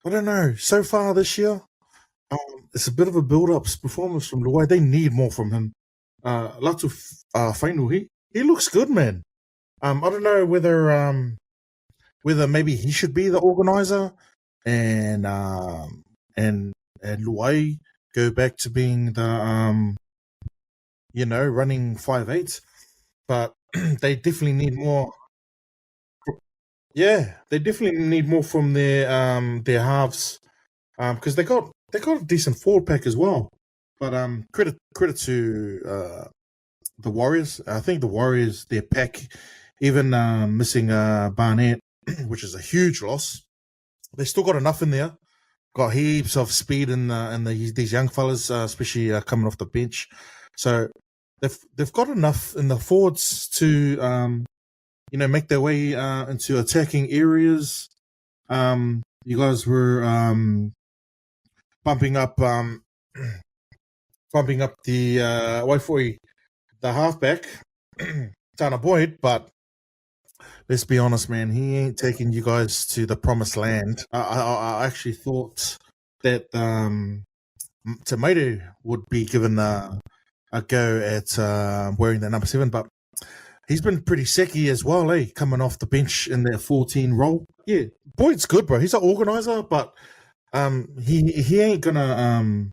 [SPEAKER 2] don't know, so far this year, it's a bit of a build-up performance from Luai. They need more from him. Latu Whainuhi, he looks good, man. I don't know whether maybe he should be the organizer and Luai go back to being the running 5'8", but they definitely need more. Yeah, they definitely need more from their halves, because they got a decent forward pack as well. But credit to the Warriors. I think the Warriors, their pack, even missing Barnett, which is a huge loss, they still got enough in there. Got heaps of speed in these young fellas, especially coming off the bench. So they've got enough in the forwards to make their way into attacking areas. You guys were bumping up the Waifoi, the halfback, Tana Boyd, but let's be honest, man, he ain't taking you guys to the promised land. I actually thought that Tomato would be given a go at wearing that number 7, but he's been pretty secky as well, coming off the bench in that 14 role. Yeah, Boyd's good, bro. He's an organizer, but he ain't gonna.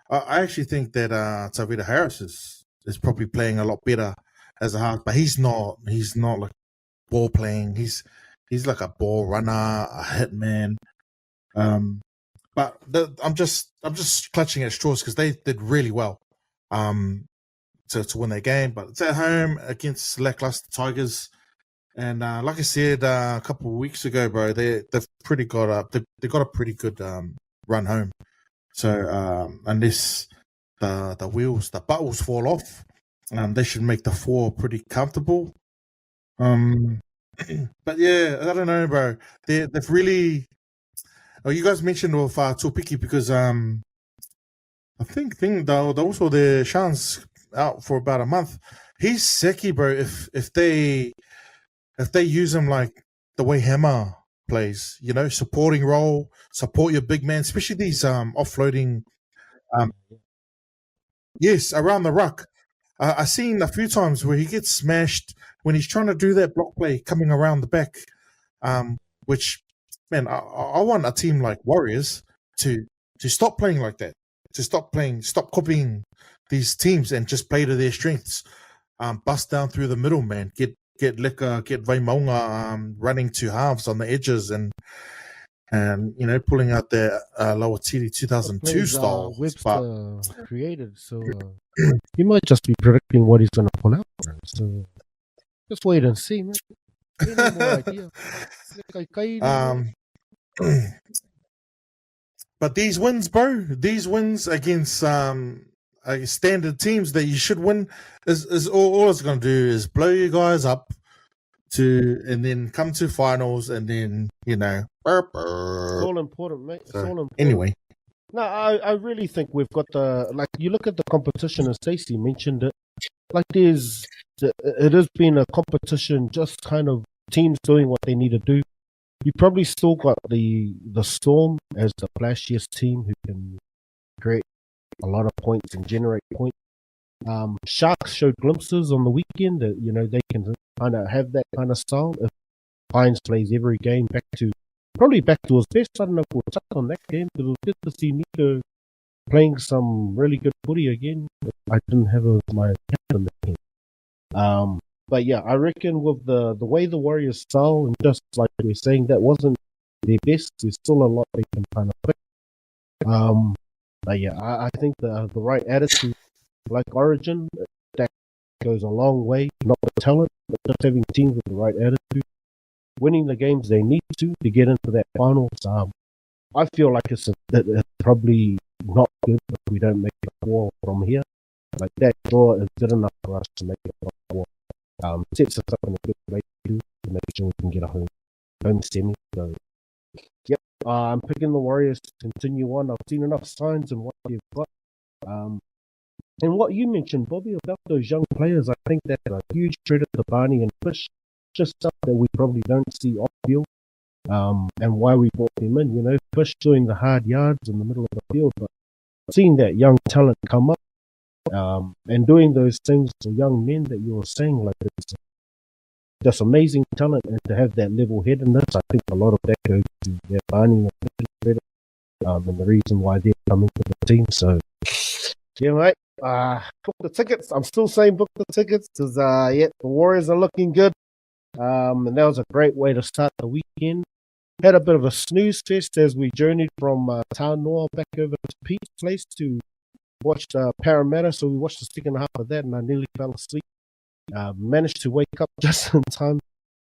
[SPEAKER 2] I actually think that Tavita Harris is probably playing a lot better as a half, but he's not. He's not like ball playing. He's like a ball runner, a hitman. But I'm just clutching at straws because they did really well to win their game, but it's at home against lackluster Tigers. And like I said a couple of weeks ago, bro, they've they got a pretty good run home. So unless the buttles fall off, they should make the 4 pretty comfortable. But yeah, I don't know, bro. They've really. Oh, you guys mentioned of Tuipiki because I think they also their chance out for about a month. He's Seki, bro. If they use him like the way Hammer plays, you know, supporting role, support your big man, especially these offloading. Yes, around the ruck. I've seen a few times where he gets smashed when he's trying to do that block play coming around the back. Which, man, I want a team like Warriors to stop playing like that, to stop copying these teams and just play to their strengths. Bust down through the middle, man. Get Leka, get Vaimaunga running to halves on the edges and you know, pulling out their lower TD 2002 style.
[SPEAKER 1] Webster created, so he might just be predicting what he's going to pull out. So just wait and see, man. No more idea.
[SPEAKER 2] But these wins, bro, against standard teams that you should win is all it's going to do is blow you guys up and then come to finals and then, you know.
[SPEAKER 1] It's all important, mate. It's all important.
[SPEAKER 2] Anyway.
[SPEAKER 1] No, I really think we've got you look at the competition, as Stacey mentioned it, like it has been a competition, just kind of teams doing what they need to do. You probably still got the Storm as the flashiest team who can create a lot of points and generate points. Sharks showed glimpses on the weekend that, you know, they can kind of have that kind of style. If Pines plays every game probably back to his best. I don't know if we'll touch on that game, but it was good to see Nico playing some really good footy again. I didn't have my hand on the game. But yeah, I reckon with the way the Warriors style, and just like we're saying, that wasn't their best. There's still a lot they can kind of fix. But yeah, I think the right attitude, like Origin, that goes a long way. Not the talent, but just having teams with the right attitude, winning the games they need to get into that finals. I feel like it's probably not good if we don't make it a war from here. Like that draw is good enough for us to make it a war. Sets us up in a good way to make sure we can get a home semi. So, yep, I'm picking the Warriors to continue on. I've seen enough signs and what they've got. And what you mentioned, Bobby, about those young players, I think that's a huge credit to Barney and Fish. Just stuff that we probably don't see off field, and why we brought them in. You know, Fish doing the hard yards in the middle of the field, but seeing that young talent come up, and doing those things to young men that you were saying, like it's just amazing talent, and to have that level-headedness, I think a lot of that goes to their Barney and Fish credit, and the reason why they're coming to the team. So, yeah, mate. Book the tickets. I'm still saying book the tickets because the Warriors are looking good. And that was a great way to start the weekend. Had a bit of a snooze fest as we journeyed from Taunoa back over to Pete's place to watch Parramatta. So we watched the second half of that and I nearly fell asleep. Managed to wake up just in time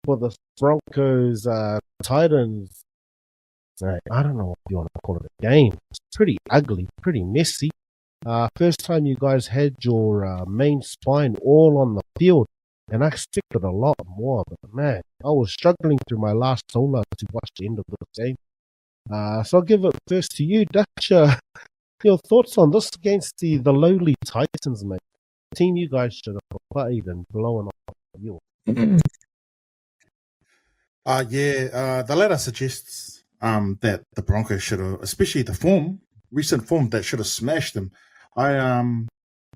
[SPEAKER 1] for the Broncos Titans. I don't know what you want to call it, a game. It's pretty ugly, pretty messy. First time you guys had your main spine all on the field. And I expected a lot more, but man, I was struggling through my last solar to watch the end of the game. So I'll give it first to you, Dutch. Your thoughts on this against the lowly Titans, mate? Team you guys should have played and blown off you.
[SPEAKER 2] The letter suggests that the Broncos should have, especially the recent form that should have smashed them.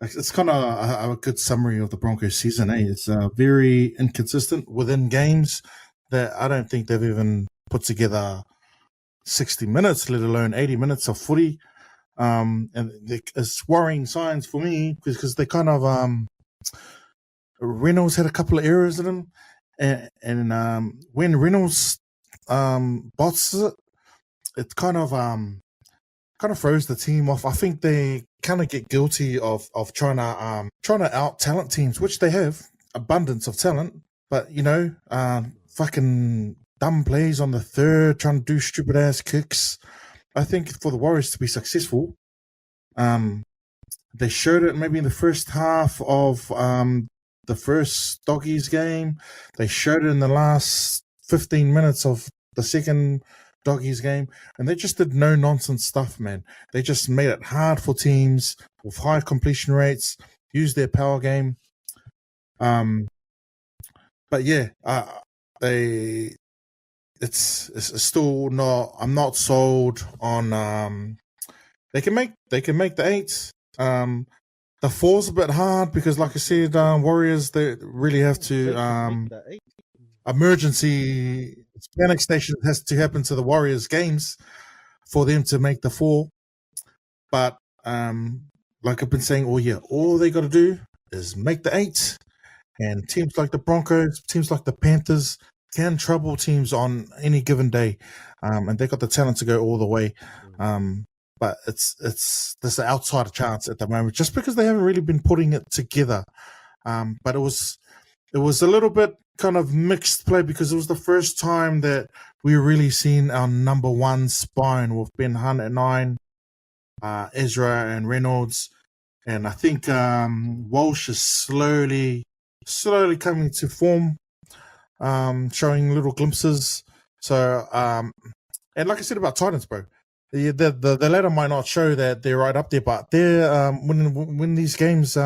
[SPEAKER 2] It's kind of a good summary of the Broncos season. It's very inconsistent within games that I don't think they've even put together 60 minutes, let alone 80 minutes of footy. And it's worrying signs for me because they kind of Reynolds had a couple of errors in him, and when Reynolds botches it kind of throws the team off. I think they kind of get guilty of trying to out talent teams, which they have abundance of talent, But, fucking dumb plays on the third, trying to do stupid ass kicks. I think for the Warriors to be successful, they showed it maybe in the first half of the first Doggies game. They showed it in the last 15 minutes of the second Doggies game. And they just did no nonsense stuff, man. They just made it hard for teams with high completion rates, used their power game. But yeah, it's still not. I'm not sold on. They can make the 8. The 4's a bit hard because, like I said, Warriors, they really have to emergency panic station has to happen to the Warriors games for them to make the 4. But like I've been saying all year, all they got to do is make the 8. And teams like the Broncos, teams like the Panthers can trouble teams on any given day. And they got the talent to go all the way. But it's this outside chance at the moment, just because they haven't really been putting it together. But it was a little bit kind of mixed play because it was the first time that we really seen our number one spine with Ben Hunt at 9, Ezra and Reynolds. And I think Walsh is slowly coming to form, showing little glimpses. So, and like I said about Titans, bro, the ladder might not show that they're right up there, but they're when these games,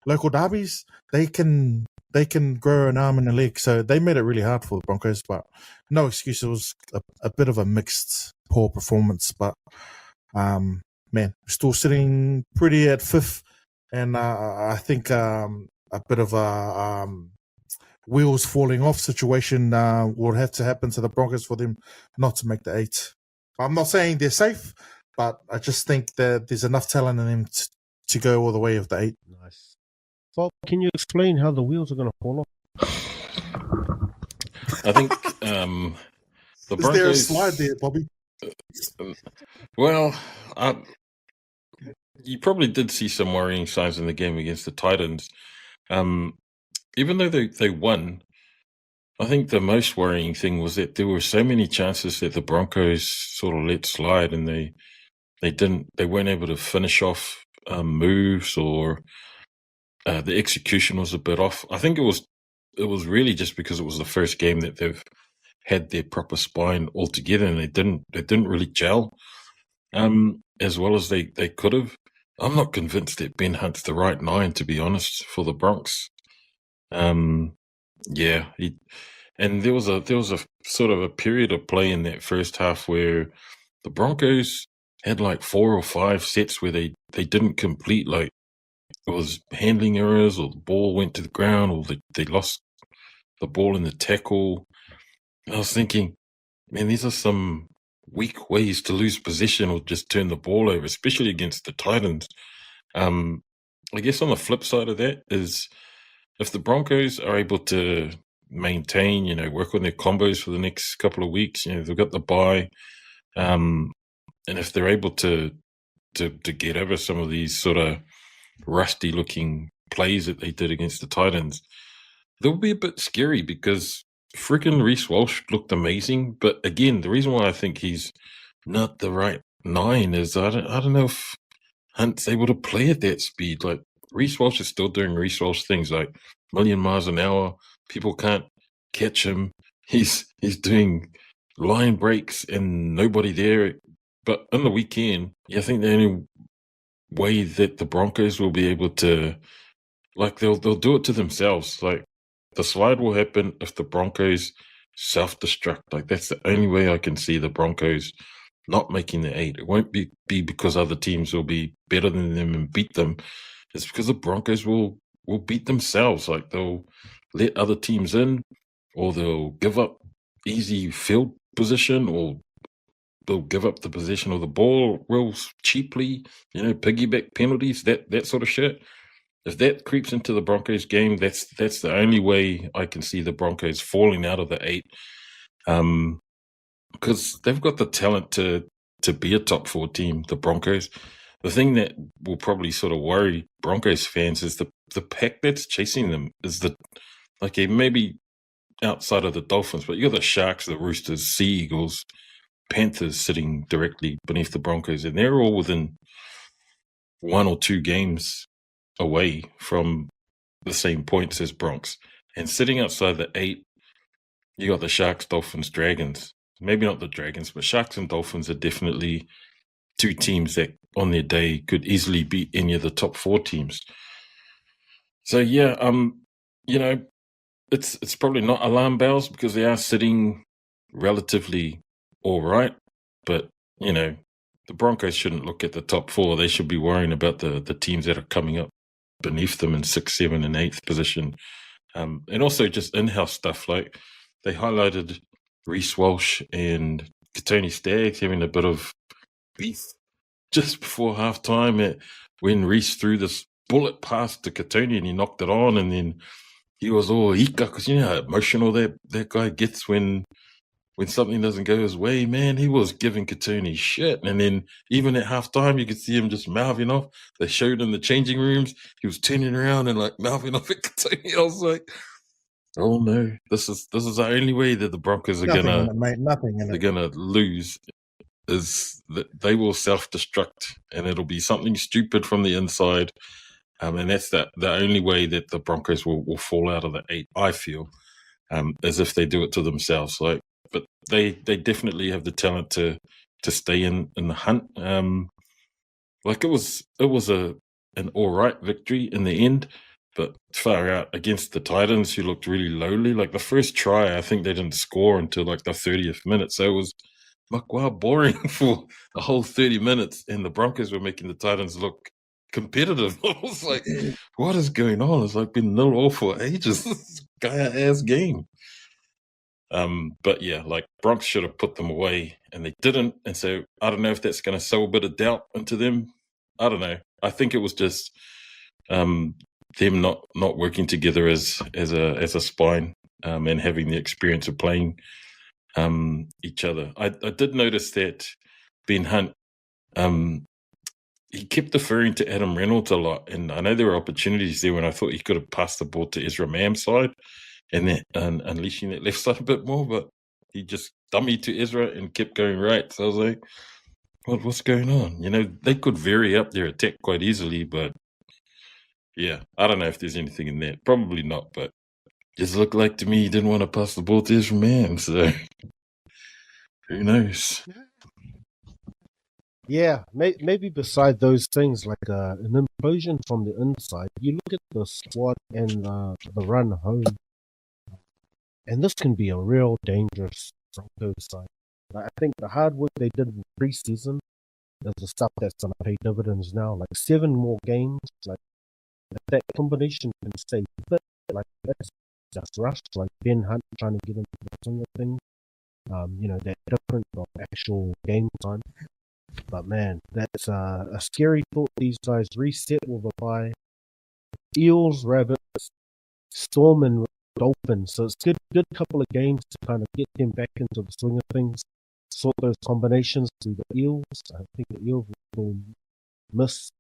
[SPEAKER 2] local derbies, they can grow an arm and a leg. So they made it really hard for the Broncos, but no excuse. It was a bit of a mixed, poor performance, but man, we're still sitting pretty at 5th, and I think a bit of a wheels falling off situation will have to happen to the Broncos for them not to make the 8. I'm not saying they're safe, but I just think that there's enough talent in them to go all the way of the 8.
[SPEAKER 1] Nice. Bob, can you explain how the wheels are going to fall off?
[SPEAKER 3] I think the Broncos...
[SPEAKER 2] Is there a slide there, Bobby?
[SPEAKER 3] Well, you probably did see some worrying signs in the game against the Titans. Even though they won, I think the most worrying thing was that there were so many chances that the Broncos sort of let slide, and they weren't able to finish off moves, or the execution was a bit off. I think it was really just because it was the first game that they've had their proper spine all together, and they didn't really gel as well as they could have. I'm not convinced that Ben Hunt's the right 9, to be honest, for the Bronx. Yeah, and there was a sort of a period of play in that first half where the Broncos had like 4 or 5 sets where they didn't complete. Like, it was handling errors, or the ball went to the ground, or they lost the ball in the tackle. I was thinking, man, these are some weak ways to lose possession or just turn the ball over, especially against the Titans. I guess on the flip side of that is, if the Broncos are able to maintain, work on their combos for the next couple of weeks, they've got the bye, and if they're able to get over some of these sort of rusty-looking plays that they did against the Titans, they'll be a bit scary, because freaking Reece Walsh looked amazing. But again, the reason why I think he's not the right 9 is I don't know if Hunt's able to play at that speed. Like, Reece Walsh is still doing Reece Walsh things, like million miles an hour. People can't catch him. He's doing line breaks and nobody there. But on the weekend, I think the only way that the Broncos will be able to, like, they'll do it to themselves. Like, the slide will happen if the Broncos self-destruct. Like, that's the only way I can see the Broncos not making the 8. It won't be because other teams will be better than them and beat them. It's because the Broncos will beat themselves. Like, they'll let other teams in, or they'll give up easy field position, or they'll give up the possession of the ball real cheaply, piggyback penalties, that sort of shit. If that creeps into the Broncos game, that's the only way I can see the Broncos falling out of the 8. Because they've got the talent to be a top 4 team, the Broncos. The thing that will probably sort of worry Broncos fans is the pack that's chasing them is the Okay, maybe outside of the Dolphins, but you got the Sharks, the Roosters, Sea Eagles, Panthers sitting directly beneath the Broncos, and they're all within 1 or 2 games away from the same points as Bronx. And sitting outside the 8, you got the Sharks, Dolphins, Dragons. Maybe not the Dragons, but Sharks and Dolphins are definitely 2 teams that on their day could easily beat any of the top 4 teams. So yeah, you know, it's probably not alarm bells because they are sitting relatively all right, but you know, the Broncos shouldn't look at the top 4. They should be worrying about the teams that are coming up beneath them in 6th, 7th, and 8th position. And also just in-house stuff, like they highlighted Reece Walsh and Katoni Staggs having a bit of beef just before halftime when Reece threw this bullet pass to Katoni and he knocked it on, and then he was all ika because you know how emotional that guy gets when something doesn't go his way. Man, he was giving Katoni shit, and then even at halftime, you could see him just mouthing off. They showed in the changing rooms, he was turning around and like mouthing off at Katoni. I was like, oh no, this is the only way that the Broncos are gonna lose is that they will self-destruct, and it'll be something stupid from the inside. And that's the only way that the Broncos will fall out of the 8, I feel, as if they do it to themselves. Like, but they definitely have the talent to stay in the hunt. Like it was an all right victory in the end, but far out against the Titans, who looked really lowly. Like the first try, I think they didn't score until like the 30th minute, so it was boring for a whole 30 minutes, and the Broncos were making the Titans look competitive. I was like, what is going on? It's like been 0-0 for ages. This Kaea-ass game. But yeah, like Bronx should have put them away, and they didn't. And so I don't know if that's going to sow a bit of doubt into them. I don't know. I think it was just them not working together as a spine, and having the experience of playing each other. I did notice that Ben Hunt, he kept deferring to Adam Reynolds a lot, and I know there were opportunities there when I thought he could have passed the ball to Ezra Mam's side and unleashing that left side a bit more, but he just dummied to Ezra and kept going right. So I was like, what's going on? You know, they could vary up their attack quite easily, but yeah, I don't know if there's anything in that. Probably not, but just looked like to me he didn't want to pass the ball to Ezra Mam, so who knows?
[SPEAKER 1] Yeah, maybe beside those things, like an implosion from the inside, you look at the squad and the run home, and this can be a real dangerous Broncos side. I think the hard work they did in preseason is the stuff that's going to pay dividends now. Like 7 more games, like if that combination can stay fit, like that's just rushed. Like Ben Hunt trying to get into the swing of things, you know, that different of actual game time. But man, that's a scary thought. These guys reset with a bye. Eels, Rabbits, Storm, and Dolphins. So it's good couple of games to kind of get them back into the swing of things. Sort those combinations through the Eels. I think the Eels will miss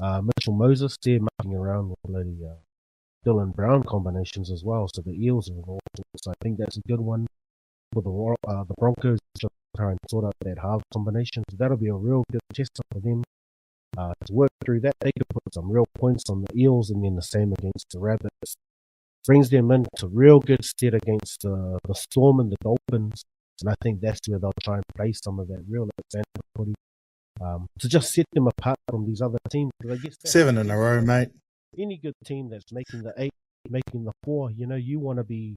[SPEAKER 1] Mitchell Moses there mucking around with bloody Dylan Brown combinations as well. So the Eels are involved. So I think that's a good one for the Broncos to try and sort out that half combination. So that'll be a real good test for them to work through that. They could put some real points on the Eels, and then the same against the Rabbits. Brings them into real good stead against the Storm and the Dolphins. And I think that's where they'll try and play some of that real advantage footy to just set them apart from these other teams. I guess
[SPEAKER 2] 7 in a row, mate.
[SPEAKER 1] Any good team that's making the 8, making the 4, you know, you want to be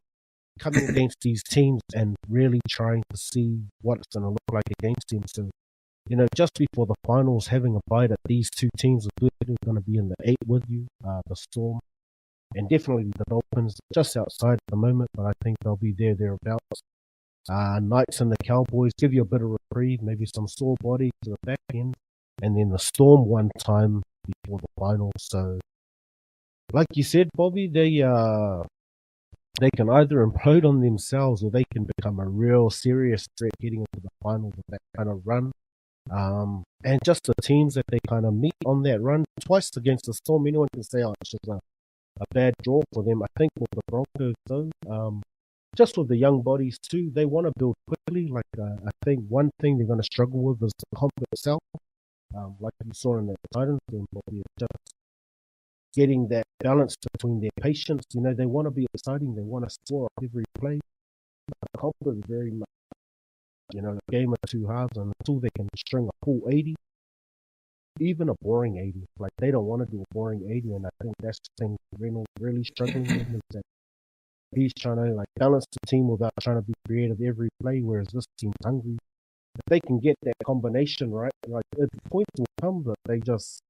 [SPEAKER 1] coming against these teams and really trying to see what it's going to look like against them. So, you know, just before the finals, having a bite at these 2 teams are going to be in the 8 with you, the Storm, and definitely the Dolphins, just outside at the moment, but I think they'll be thereabouts. Knights and the Cowboys give you a bit of reprieve, maybe some sore body to the back end, and then the Storm one time before the finals. So, like you said, Bobby, they can either implode on themselves or they can become a real serious threat getting into the finals with that kind of run. And just the teams that they kind of meet on that run twice against the Storm, anyone can say, oh, it's just a a bad draw for them. I think with the Broncos, though, just with the young bodies too, they want to build quickly. Like I think one thing they're going to struggle with is the comp itself. Like you saw in the Titans game, just getting that balance between their patience. You know, they want to be exciting. They want to score every play. The comp is very much, you know, a game of two halves, and until they can string a full 80, even a boring 80, like they don't want to do a boring 80, and I think that's the thing Reynolds really struggling with, is that he's trying to like balance the team without trying to be creative every play, whereas this team's hungry. If they can get that combination right, like the points will come, but they just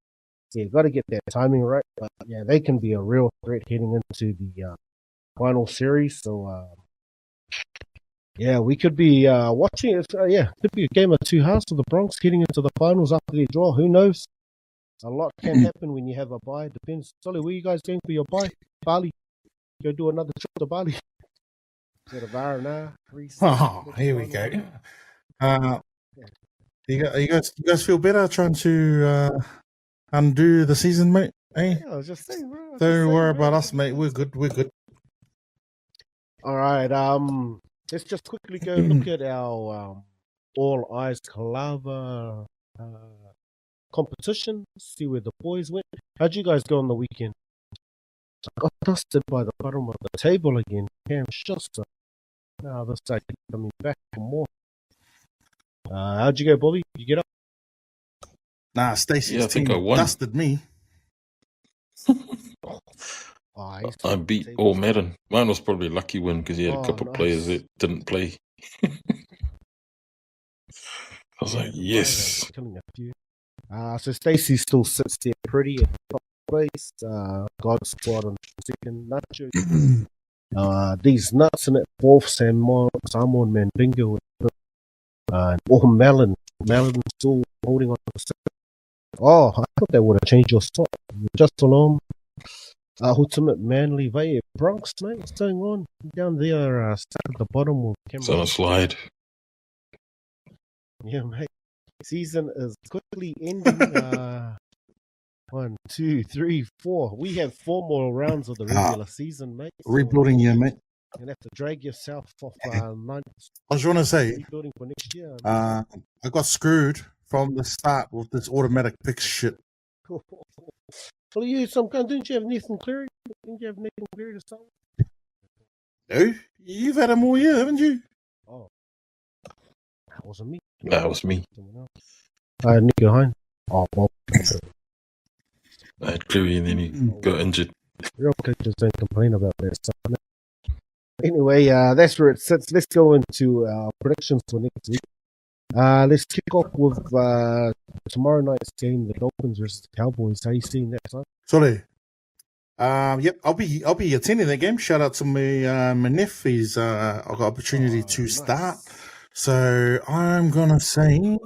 [SPEAKER 1] got to get that timing right. But yeah, they can be a real threat heading into the final series. So yeah, we could be watching it. Could be a game of two halves for the Broncos heading into the finals after their draw. Who knows? A lot can happen when you have a bye. Depends. Solly, where you guys going for your bye? Bali. Go do another trip to Bali. Get a Varana.
[SPEAKER 2] Oh, here we go. You guys feel better trying to undo the season, mate? Hey,
[SPEAKER 1] yeah, I was just saying, bro.
[SPEAKER 2] Don't worry about us, mate. We're good. We're good.
[SPEAKER 1] All right. Let's just quickly go look at our All Eyes Kalava competition. See where the boys went. How'd you guys go on the weekend? I got dusted by the bottom of the table again. Cam Schuster. Now this guy coming back for more. How'd you go, Bobby? You get up?
[SPEAKER 2] Nah, Stacey's
[SPEAKER 3] I think
[SPEAKER 2] team
[SPEAKER 3] I won.
[SPEAKER 2] dusted me.
[SPEAKER 3] I beat all Madden. Mine was probably a lucky win because he had a couple of players that didn't play. I was like, yes.
[SPEAKER 1] So Stacey still sits there pretty at top place. God squad on second. Nacho. These nuts in it fourth. Simon Mandingo. Or Melon. Melon still holding on to second. Oh, I thought that would have changed your spot. Just alone. Ultimate Manly Vaya Bronx, mate. What's going on? Down there, stuck at the bottom with
[SPEAKER 3] It's on a slide.
[SPEAKER 1] Yeah, mate. Season is quickly ending. 1, 2, 3, 4. We have 4 more rounds of the regular season, mate. So
[SPEAKER 2] rebuilding you, mate.
[SPEAKER 1] you're going to have to drag yourself off ninth.
[SPEAKER 2] I was going to say,
[SPEAKER 1] Rebuilding for next year.
[SPEAKER 2] I got screwed from the start with this automatic pick shit.
[SPEAKER 1] Well, didn't you have Nathan Cleary? Didn't you have Nathan Cleary to start with?
[SPEAKER 2] No, you've had him all year, haven't you?
[SPEAKER 1] Oh, that wasn't me.
[SPEAKER 3] That was me.
[SPEAKER 1] Nico Hine. Oh, well.
[SPEAKER 3] I had Cleary and then he got injured.
[SPEAKER 1] Real coaches don't complain about that stuff. Anyway, that's where it sits. Let's go into our predictions for next week. Let's kick off with tomorrow night's game, the Dolphins versus the Cowboys. How you seeing that, son?
[SPEAKER 2] Sorry. Yep, I'll be attending that game. Shout out to my nephew. He's I got opportunity to start. So I'm gonna say,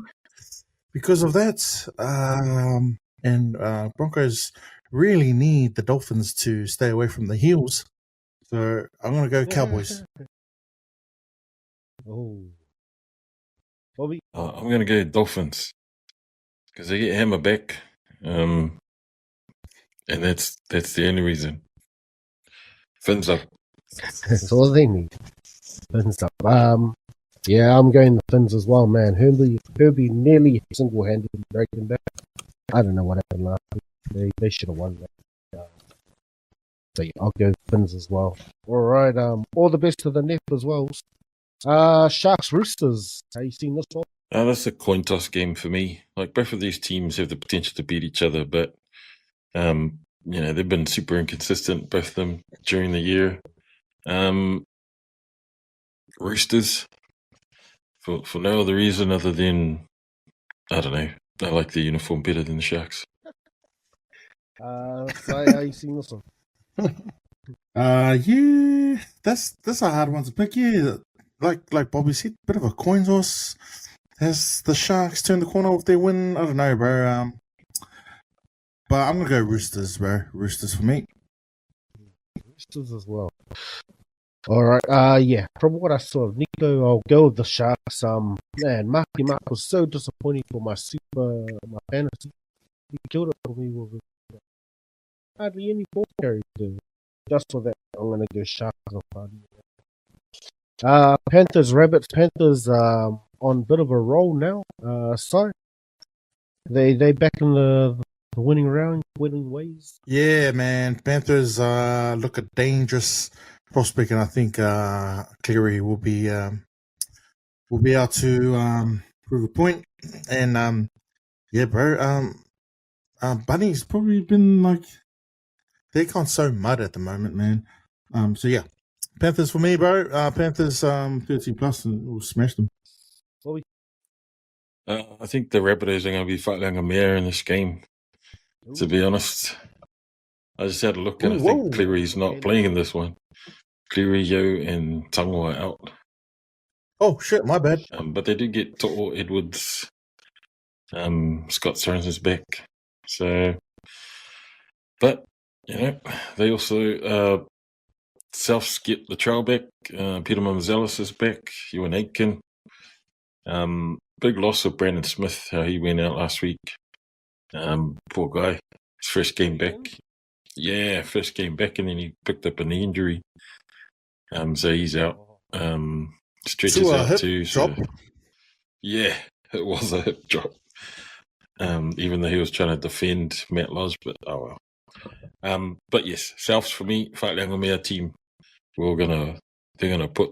[SPEAKER 2] because of that, and Broncos really need the Dolphins to stay away from the heels. So I'm gonna go Cowboys.
[SPEAKER 1] Oh, Bobby.
[SPEAKER 3] I'm gonna go Dolphins because they get Hammer back, and that's the only reason. Fins up.
[SPEAKER 1] That's all they need. Fins up. Yeah, I'm going the Fins as well, man. Herbie nearly single-handedly breaking back. I don't know what happened last week. They should have won that. So yeah, I'll go Fins as well. All right. All the best to the Nep as well. Sharks Roosters. How you seen this one?
[SPEAKER 3] That's a coin toss game for me. Like both of these teams have the potential to beat each other, but they've been super inconsistent, both of them during the year. Roosters, for no other reason other than I don't know. I like the uniform better than the Sharks.
[SPEAKER 1] How you seen this one?
[SPEAKER 2] Yeah, that's a hard one to pick. Yeah, like Bobby said, bit of a coin toss. Has the Sharks turned the corner if they win? I don't know, bro. But I'm gonna go Roosters, bro. Roosters for me.
[SPEAKER 1] Roosters as well. All right. Yeah. From what I saw of Nico, I'll go with the Sharks. Man, Marky Mark was so disappointing for my fantasy. He killed it for me with hardly any ball carries. just for that, I'm gonna go Sharks or Party. Panthers, Rabbits, Panthers on a bit of a roll now. So they back in the winning round, winning ways.
[SPEAKER 2] Yeah, man. Panthers look a dangerous prospect, and I think Cleary will be able to prove a point. And yeah, bro. Bunny's probably been like they can't sow mud at the moment, man. So yeah, Panthers for me, bro. Panthers 13 plus, and we'll smash them.
[SPEAKER 3] I think the Rabbitohs are going to be fighting a mare in this game. To be honest, I just had a look and I think Cleary's not playing in this one. Cleary, Yo, and Tangwa are out.
[SPEAKER 2] Oh shit, my bad.
[SPEAKER 3] But they do get To'o Edwards. Scott Sorensen's back. So, but you know, they also Souths get the trail back. Peter Mamzalis is back. Ewan Aitken. Big loss of Brandon Smith. How he went out last week. Poor guy. His first game back. Yeah, first game back, and then he picked up a knee injury. So he's out. Stretches out too. So, yeah, it was a hip drop. Even though he was trying to defend Matt Lodge, but oh well. But yes, Souths for me, Whakarangomea team. They're gonna put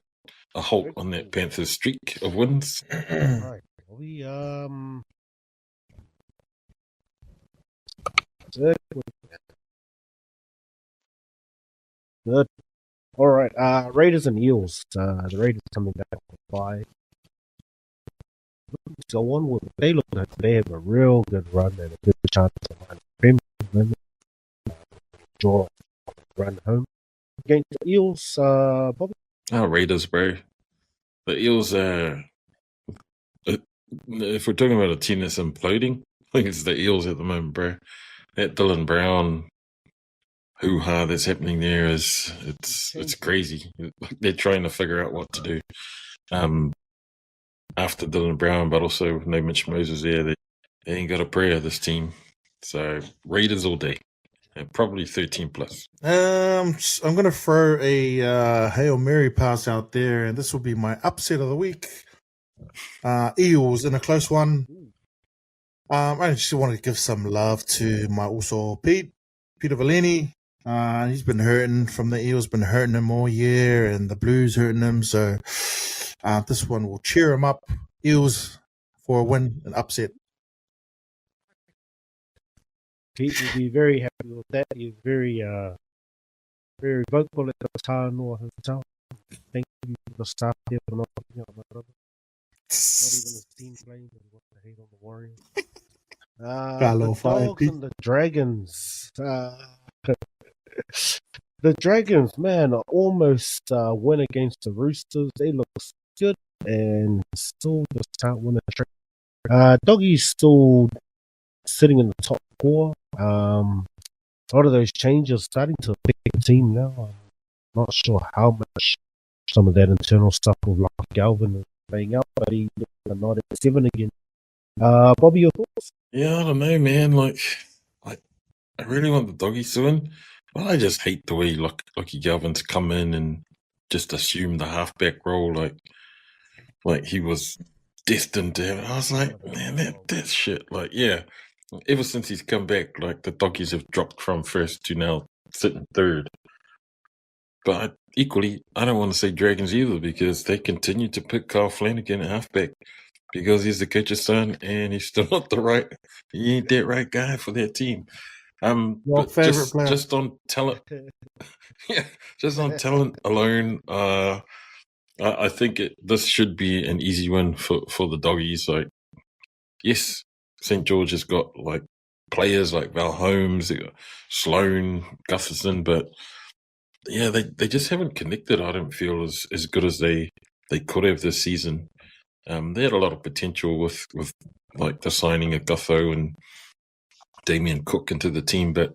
[SPEAKER 3] a halt on that Panthers streak of wins.
[SPEAKER 1] Right. Good. All right. Raiders and Eels. The Raiders coming back by. Go on with it. They look like they have a real good run and a good chance to win the draw run home against the Eels. Bobby.
[SPEAKER 3] Raiders, bro. The Eels are. If we're talking about a team that's imploding, I think it's the Eels at the moment, bro. That Dylan Brown hoo-ha that's happening there is it's crazy. They're trying to figure out what to do. After Dylan Brown, but also with no Mitch Moses there, they ain't got a prayer, this team. So Raiders all day. And probably 13 plus.
[SPEAKER 2] I'm gonna throw a Hail Mary pass out there, and this will be my upset of the week. Eels in a close one. I just want to give some love to my also Peter Valeni. He's been hurting from the Eels, been hurting him all year, and the Blues hurting him. So this one will cheer him up. Eels for a win, an upset.
[SPEAKER 1] Pete will be very happy with that. He's very vocal at the time. Thank you for the staff there for not picking up my brother. Not even his team playing, but he wants to hate on the Warriors. The Dogs and the Dragons. The Dragons, man, almost win against the Roosters. They look good and still just can't win a track. Doggy's still sitting in the top 4. A lot of those changes starting to affect the team now. I'm not sure how much some of that internal stuff with like Galvin is playing out, but he looks like not at 7 again. Bobby, your thoughts?
[SPEAKER 3] Yeah, I don't know, man. Like, I really want the Doggies to win, but I just hate the way Lucky Galvin's come in and just assume the halfback role, like he was destined to have it. I was like, man, that's shit. Like, yeah, ever since he's come back, like the Doggies have dropped from first to now sitting third. But equally, I don't want to say Dragons either because they continue to pick Kyle Flanagan at halfback because he's the coach's son and he's still not he ain't that right guy for their team. But favorite player. Just on talent, yeah, just on talent alone, I think this should be an easy win for the Doggies. Like, yes, St. George has got like players like Val Holmes, Sloan, Gustafson, but yeah, they just haven't connected. I don't feel as good as they could have this season. They had a lot of potential with like the signing of Gutho and Damien Cook into the team, but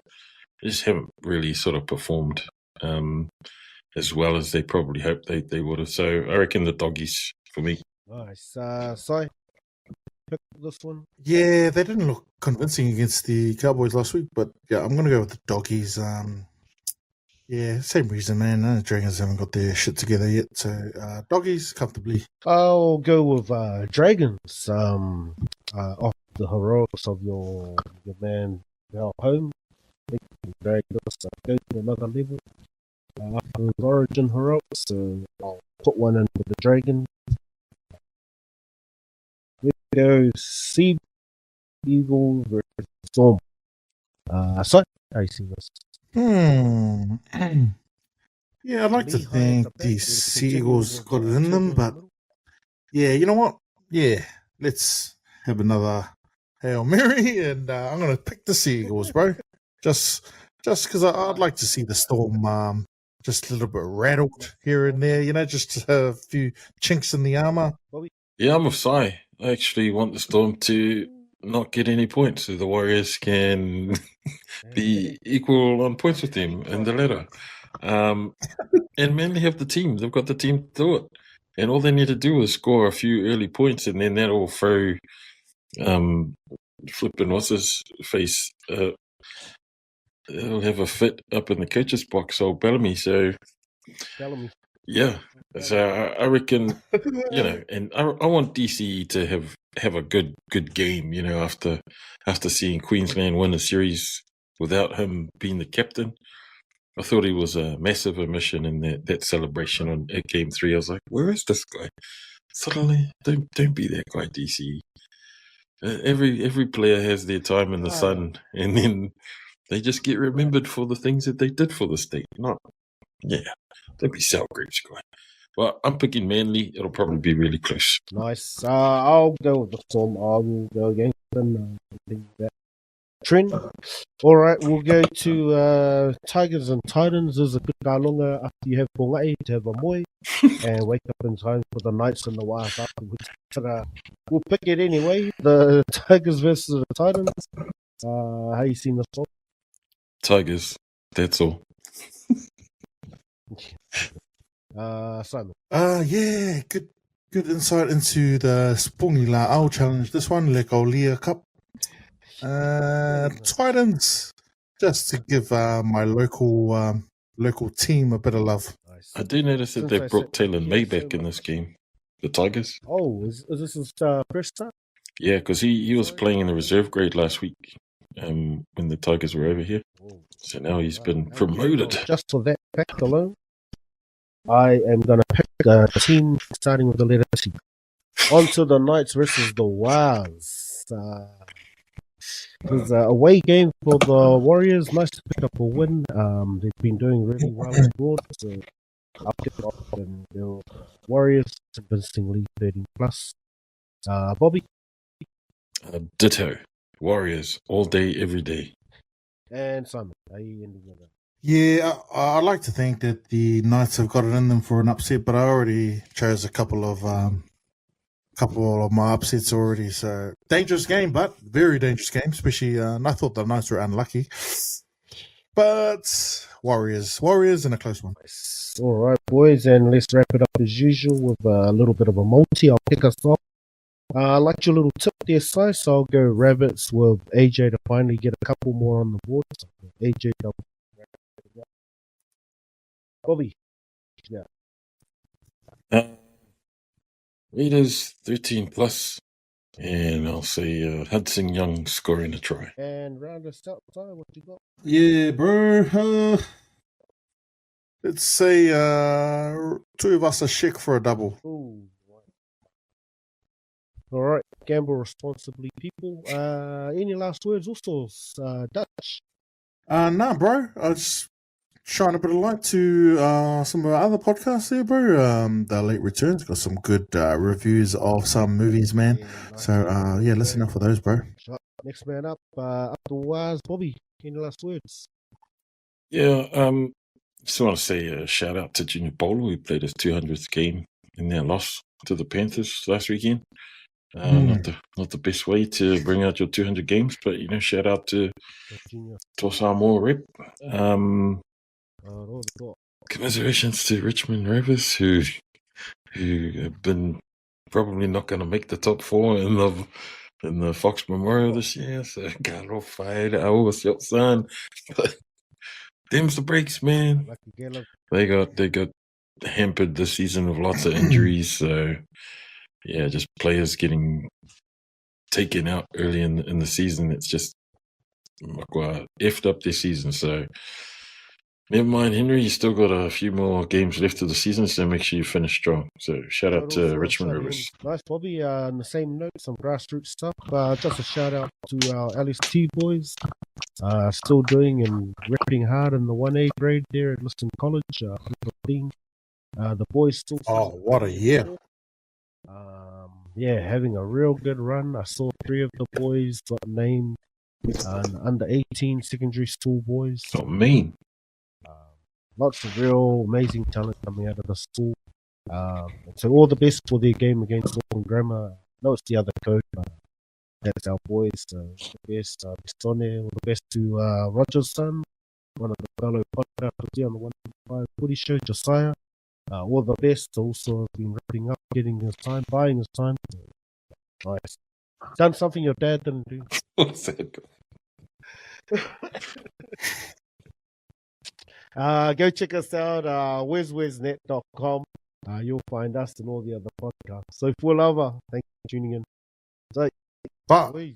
[SPEAKER 3] they just haven't really sort of performed as well as they probably hoped they would have. So I reckon the Doggies for me.
[SPEAKER 1] Nice. Si, pick this one.
[SPEAKER 2] Yeah, they didn't look convincing against the Cowboys last week, but yeah, I'm going to go with the Doggies. Yeah, same reason, man. The Dragons haven't got their shit together yet. So, doggies, comfortably.
[SPEAKER 1] I'll go with Dragons. Off the heroics of your man Val Home. Dragons go to another level. After his origin heroics, so I'll put one in with the Dragon. We go Sea Eagles versus Storm. So I see this.
[SPEAKER 2] Yeah, I'd like to think the Seagulls got it in them, but yeah, you know what? Yeah, let's have another Hail Mary, and I'm gonna pick the Seagulls, bro. Just because I'd like to see the Storm just a little bit rattled here and there, you know, just a few chinks in the armor.
[SPEAKER 3] Yeah, I'm with Sai. I actually want the Storm to not get any points so the Warriors can be equal on points with them in the ladder. And Manly have the team. They've got the team to do it. And all they need to do is score a few early points, and then that'll throw flipping what's his face. He'll have a fit up in the coach's box, old Bellamy. So, yeah. So I reckon, you know, and I want DCE to have a good game, you know, after seeing Queensland win a series without him being the captain. I thought he was a massive omission in that celebration at Game 3. I was like, where is this guy? Suddenly, don't be that guy, DC. Every player has their time in the sun, and then they just get remembered for the things that they did for the state. Don't be sour grapes, guy. Well, I'm picking Manly. It'll probably be really close.
[SPEAKER 1] Nice. I'll go with the Storm. I will go against them. Trend. All right, we'll go to Tigers and Titans. There's a good longer after you have Pongai to have a moe and wake up in time for the Knights and the Wires afterwards. But we'll pick it anyway. The Tigers versus the Titans. How you seen this one?
[SPEAKER 3] Tigers. That's all.
[SPEAKER 1] Simon.
[SPEAKER 2] Yeah, good insight into the Spungi La'au challenge. This one, Lekolia Cup. Titans, just to give my local team a bit of love.
[SPEAKER 3] I do notice that they brought Taylor May back in this game. The Tigers.
[SPEAKER 1] Oh, is this his first start?
[SPEAKER 3] Yeah, because he was playing in the reserve grade last week when the Tigers were over here. So now he's been promoted.
[SPEAKER 1] Just for that fact alone, I am going to pick a team starting with the letter T. On to the Knights versus the Wires. It was an away game for the Warriors. Nice to pick up a win. They've been doing really well abroad. So I'll pick it up. And the Warriors convincingly 13 plus. Bobby?
[SPEAKER 3] Ditto. Warriors. All day, every day.
[SPEAKER 1] And Simon, how are you ending with that?
[SPEAKER 2] Yeah, I'd like to think that the Knights have got it in them for an upset, but I already chose a couple of my upsets already. So dangerous game, but very dangerous game. Especially, and I thought the Knights were unlucky, but Warriors in a close one.
[SPEAKER 1] All right, boys, and let's wrap it up as usual with a little bit of a multi. I'll kick us off. I liked your little tip there, Si, so I'll go Rabbits with AJ to finally get a couple more on the board. So AJ double. Bobby. Yeah.
[SPEAKER 3] Raiders 13 plus, and I'll say Hudson Young scoring a try.
[SPEAKER 1] And round us out, Si, what you got?
[SPEAKER 2] Yeah, bro. Let's say Tuivasa-Sheck for a double.
[SPEAKER 1] Ooh. All right, gamble responsibly, people. Any last words, also, Dutch?
[SPEAKER 2] Nah, bro. I just shine a bit of light to some of our other podcasts there, bro. The Late Returns got some good reviews of some movies, man. So listen up for those, bro.
[SPEAKER 1] Next man up, otherwise, Bobby. Any last words?
[SPEAKER 3] Yeah, just want to say a shout out to Junior Bolo, who played his 200th game in their loss to the Panthers last weekend. Not the best way to bring out your 200 games, but shout out to Tosamoa Rep. Commiserations to Richmond Rovers, who have been probably not going to make the top 4 in the Fox Memorial this year. So got all fired. I was your son. Them's the breaks, man.
[SPEAKER 1] Lucky Gallen.
[SPEAKER 3] They got hampered this season with lots of injuries. So yeah, just players getting taken out early in the season. It's just effed up this season. So never mind, Henry. You still got a few more games left of the season, so make sure you finish strong. So shout out to Richmond Rivers.
[SPEAKER 1] Nice, Bobby. On the same note, some grassroots stuff. Just a shout out to our LST boys. Still doing and ripping hard in the 1A grade there at Liston College. The boys still.
[SPEAKER 2] Oh, what a year!
[SPEAKER 1] Yeah, having a real good run. I saw 3 of the boys got named under 18 secondary school boys.
[SPEAKER 3] Oh, mean.
[SPEAKER 1] Lots of real amazing talent coming out of the school. So all the best for their game against Auckland Grammar. No, it's the other coach, but that's our boys. The best, on there. All the best to Roger's son, one of the fellow podcasters here on the 105 Footy Show, Josiah. All the best. Also been wrapping up, getting his time, buying his time. Nice. Done something your dad didn't do.
[SPEAKER 3] What's that?
[SPEAKER 1] Go check us out, WesWesNet.com. You'll find us and all the other podcasts. So, for lover, thank you for tuning in.
[SPEAKER 2] Bye.